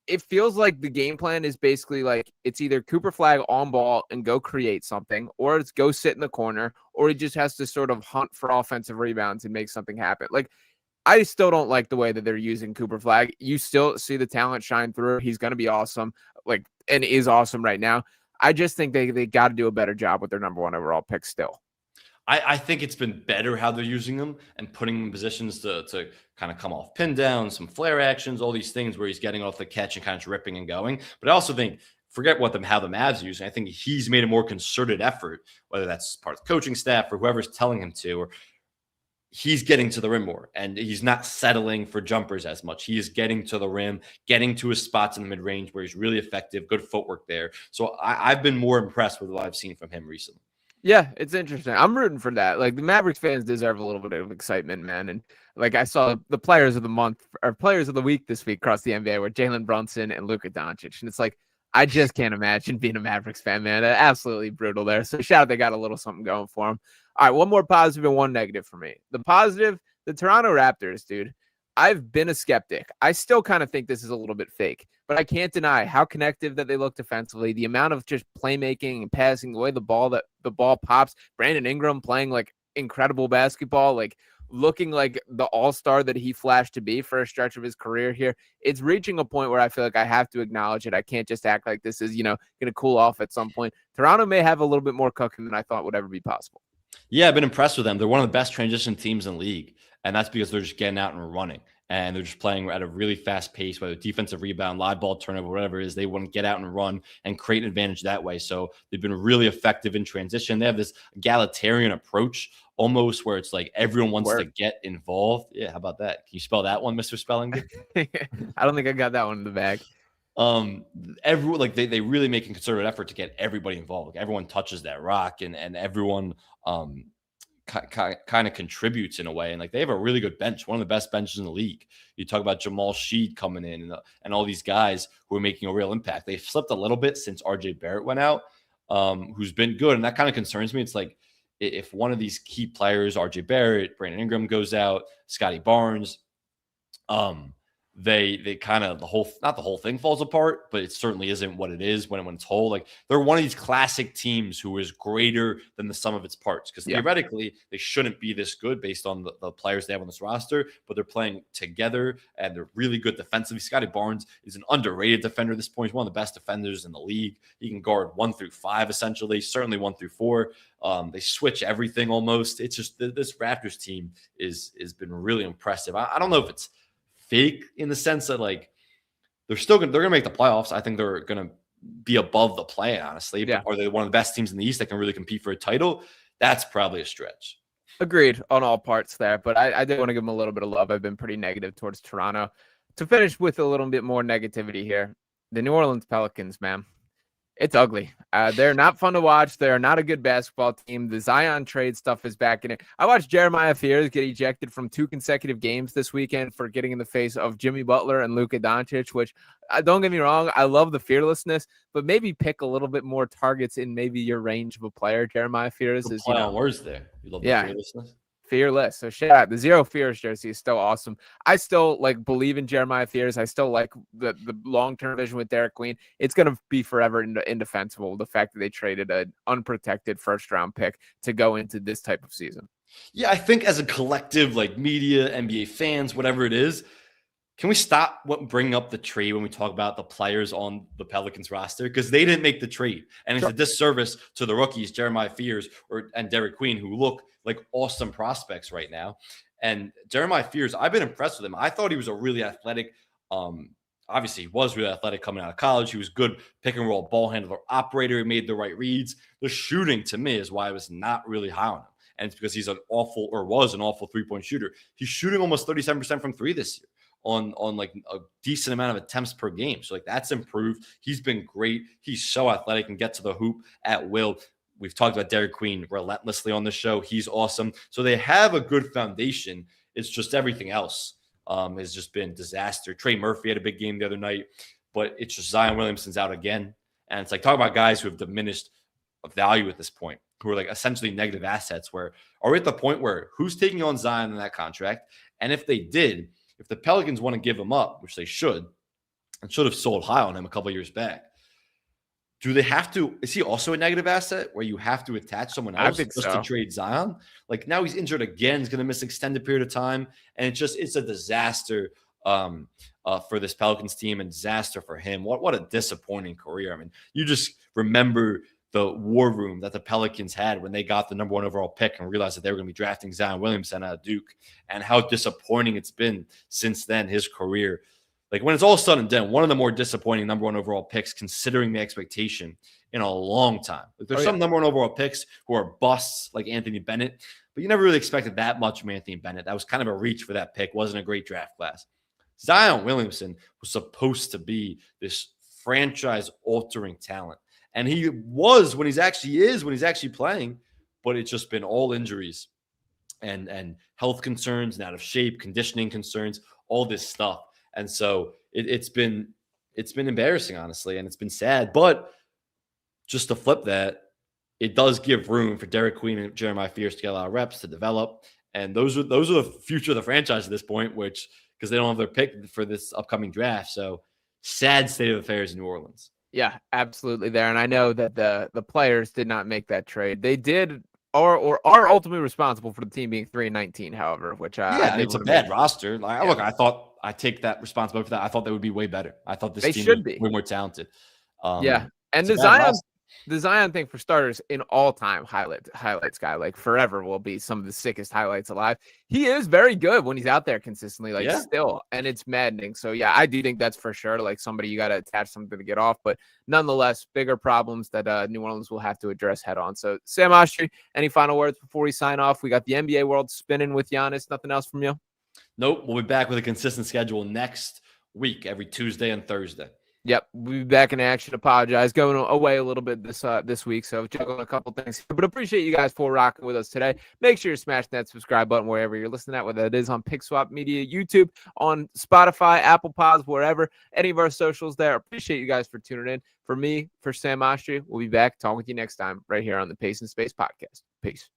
It feels like the game plan is basically like it's either Cooper Flagg on ball and go create something, or it's go sit in the corner, or he just has to sort of hunt for offensive rebounds and make something happen. Like, I still don't like the way that they're using Cooper Flagg. You still see the talent shine through. He's going to be awesome, like, and is awesome right now. I just think they got to do a better job with their number 1 overall pick still. I think it's been better how they're using them and putting him in positions to kind of come off pin down, some flare actions, all these things where he's getting off the catch and kind of ripping and going. But I also think, forget how the Mavs use. I think he's made a more concerted effort, whether that's part of the coaching staff or whoever's telling him to, or he's getting to the rim more, and he's not settling for jumpers as much. He is getting to the rim, getting to his spots in the mid-range where he's really effective, good footwork there. So I've been more impressed with what I've seen from him recently. Yeah, it's interesting. I'm rooting for that. Like the Mavericks fans deserve a little bit of excitement, man. And like I saw the players of the month or players of the week this week across the NBA were Jalen Brunson and Luka Doncic. And it's like, I just can't imagine being a Mavericks fan, man. Absolutely brutal there. So shout out, they got a little something going for them. All right, one more positive and one negative for me. The positive, the Toronto Raptors, dude. I've been a skeptic. I still kind of think this is a little bit fake, but I can't deny how connective that they look defensively, the amount of just playmaking and passing, the way the ball pops, Brandon Ingram playing like incredible basketball, like looking like the all-star that he flashed to be for a stretch of his career here. It's reaching a point where I feel like I have to acknowledge it. I can't just act like this is, going to cool off at some point. Toronto may have a little bit more cooking than I thought would ever be possible. Yeah, I've been impressed with them. They're one of the best transition teams in the league, and that's because they're just getting out and running, and they're just playing at a really fast pace, whether defensive rebound, live ball turnover, whatever it is. They want to get out and run and create an advantage that way. So they've been really effective in transition. They have this egalitarian approach almost where it's like everyone wants to get involved. Yeah, how about that? Can you spell that one, Mr. Spelling? I don't think I got that one in the bag. Everyone, like they really make a concerted effort to get everybody involved. Like everyone touches that rock, and everyone kind of contributes in a way. And like they have a really good bench, one of the best benches in the league. You talk about Jamal Sheed coming in and all these guys who are making a real impact. They've slipped a little bit since RJ Barrett went out, who's been good, and that kind of concerns me. It's like if one of these key players, RJ Barrett, Brandon Ingram, goes out, Scotty Barnes, they kind of not the whole thing falls apart, but it certainly isn't what it is when it's whole. Like they're one of these classic teams who is greater than the sum of its parts, because theoretically they shouldn't be this good based on the players they have on this roster, but they're playing together and they're really good defensively. Scotty Barnes is an underrated defender at this point. He's one of the best defenders in the league. He can guard 1 through 5 essentially, certainly 1 through 4. They switch everything almost. It's just this Raptors team has been really impressive. I don't know if it's fake in the sense that like they're gonna make the playoffs. I think they're gonna be above the play, honestly. Yeah. Are they one of the best teams in the East that can really compete for a title? That's probably a stretch. Agreed on all parts there, but I did want to give them a little bit of love. I've been pretty negative towards Toronto. To finish with a little bit more negativity here, the New Orleans Pelicans, man. It's ugly. They're not fun to watch. They're not a good basketball team. The Zion trade stuff is back in it. I watched Jeremiah Fears get ejected from 2 consecutive games this weekend for getting in the face of Jimmy Butler and Luka Doncic, which don't get me wrong, I love the fearlessness, but maybe pick a little bit more targets in maybe your range of a player. Jeremiah Fears is, words there. You love the fearlessness. Fearless. So shout out. The Zero Fears jersey is still awesome. I still believe in Jeremiah Fears. I still like the long-term vision with Derek Queen. It's going to be forever indefensible, the fact that they traded an unprotected first-round pick to go into this type of season. Yeah, I think as a collective, media, NBA fans, whatever it is, can we stop bringing up the trade when we talk about the players on the Pelicans roster? Because they didn't make the trade. And it's a disservice to the rookies, Jeremiah Fears and Derek Queen, who look like awesome prospects right now. And Jeremiah Fears, I've been impressed with him. I thought he was a really athletic, obviously he was really athletic coming out of college. He was good pick and roll ball handler, operator. He made the right reads. The shooting, to me, is why I was not really high on him. And it's because he's was an awful three-point shooter. He's shooting almost 37% from three this year on a decent amount of attempts per game. So that's improved. He's been great. He's so athletic and get to the hoop at will. We've talked about Derek Queen relentlessly on the show. He's awesome. So they have a good foundation. It's just everything else has just been disaster. Trey Murphy had a big game the other night, but it's just Zion Williamson's out again. And it's talk about guys who have diminished value at this point, who are essentially negative assets. Where are we at the point where who's taking on Zion in that contract? And if they did, if the Pelicans want to give him up, which they should, and should have sold high on him a couple of years back, do they have to? Is he also a negative asset where you have to attach someone else to trade Zion? Now he's injured again. He's going to miss an extended period of time. And it's a disaster for this Pelicans team and disaster for him. What a disappointing career. I mean, you just remember the war room that the Pelicans had when they got the number 1 overall pick and realized that they were going to be drafting Zion Williamson out of Duke, and how disappointing it's been since then, his career. When it's all said and done, one of the more disappointing number 1 overall picks, considering the expectation, in a long time. There's some number 1 overall picks who are busts, like Anthony Bennett, but you never really expected that much from Anthony Bennett. That was kind of a reach for that pick. Wasn't a great draft class. Zion Williamson was supposed to be this franchise-altering talent. And he was when he's actually playing, but it's just been all injuries and health concerns and out of shape, conditioning concerns, all this stuff. And so it's been embarrassing, honestly, and it's been sad. But just to flip that, it does give room for Derek Queen and Jeremiah Fears to get a lot of reps to develop. And those are the future of the franchise at this point, which because they don't have their pick for this upcoming draft. So sad state of affairs in New Orleans. Yeah, absolutely there. And I know that the players did not make that trade. They did or are ultimately responsible for the team being 3-19, however, which it's a bad roster. Look, I thought I take that responsibility for that. I thought they would be way better. I thought this team should be way more talented. And the Zion thing, for starters, in all-time highlights guy, forever will be some of the sickest highlights alive. He is very good when he's out there consistently, still, and it's maddening. So, yeah, I do think that's for sure, somebody you got to attach something to get off. But nonetheless, bigger problems that New Orleans will have to address head on. So, Sam Oshtry, any final words before we sign off? We got the NBA world spinning with Giannis. Nothing else from you? Nope. We'll be back with a consistent schedule next week, every Tuesday and Thursday. Yep, we'll be back in action. Apologize, going away a little bit this week, so juggling a couple things. But appreciate you guys for rocking with us today. Make sure you smash that subscribe button wherever you're listening at, whether it is on PickSwap Media, YouTube, on Spotify, Apple Pods, wherever, any of our socials there. Appreciate you guys for tuning in. For me, for Sam Oshtry, we'll be back talking with you next time right here on the Pace and Space podcast. Peace.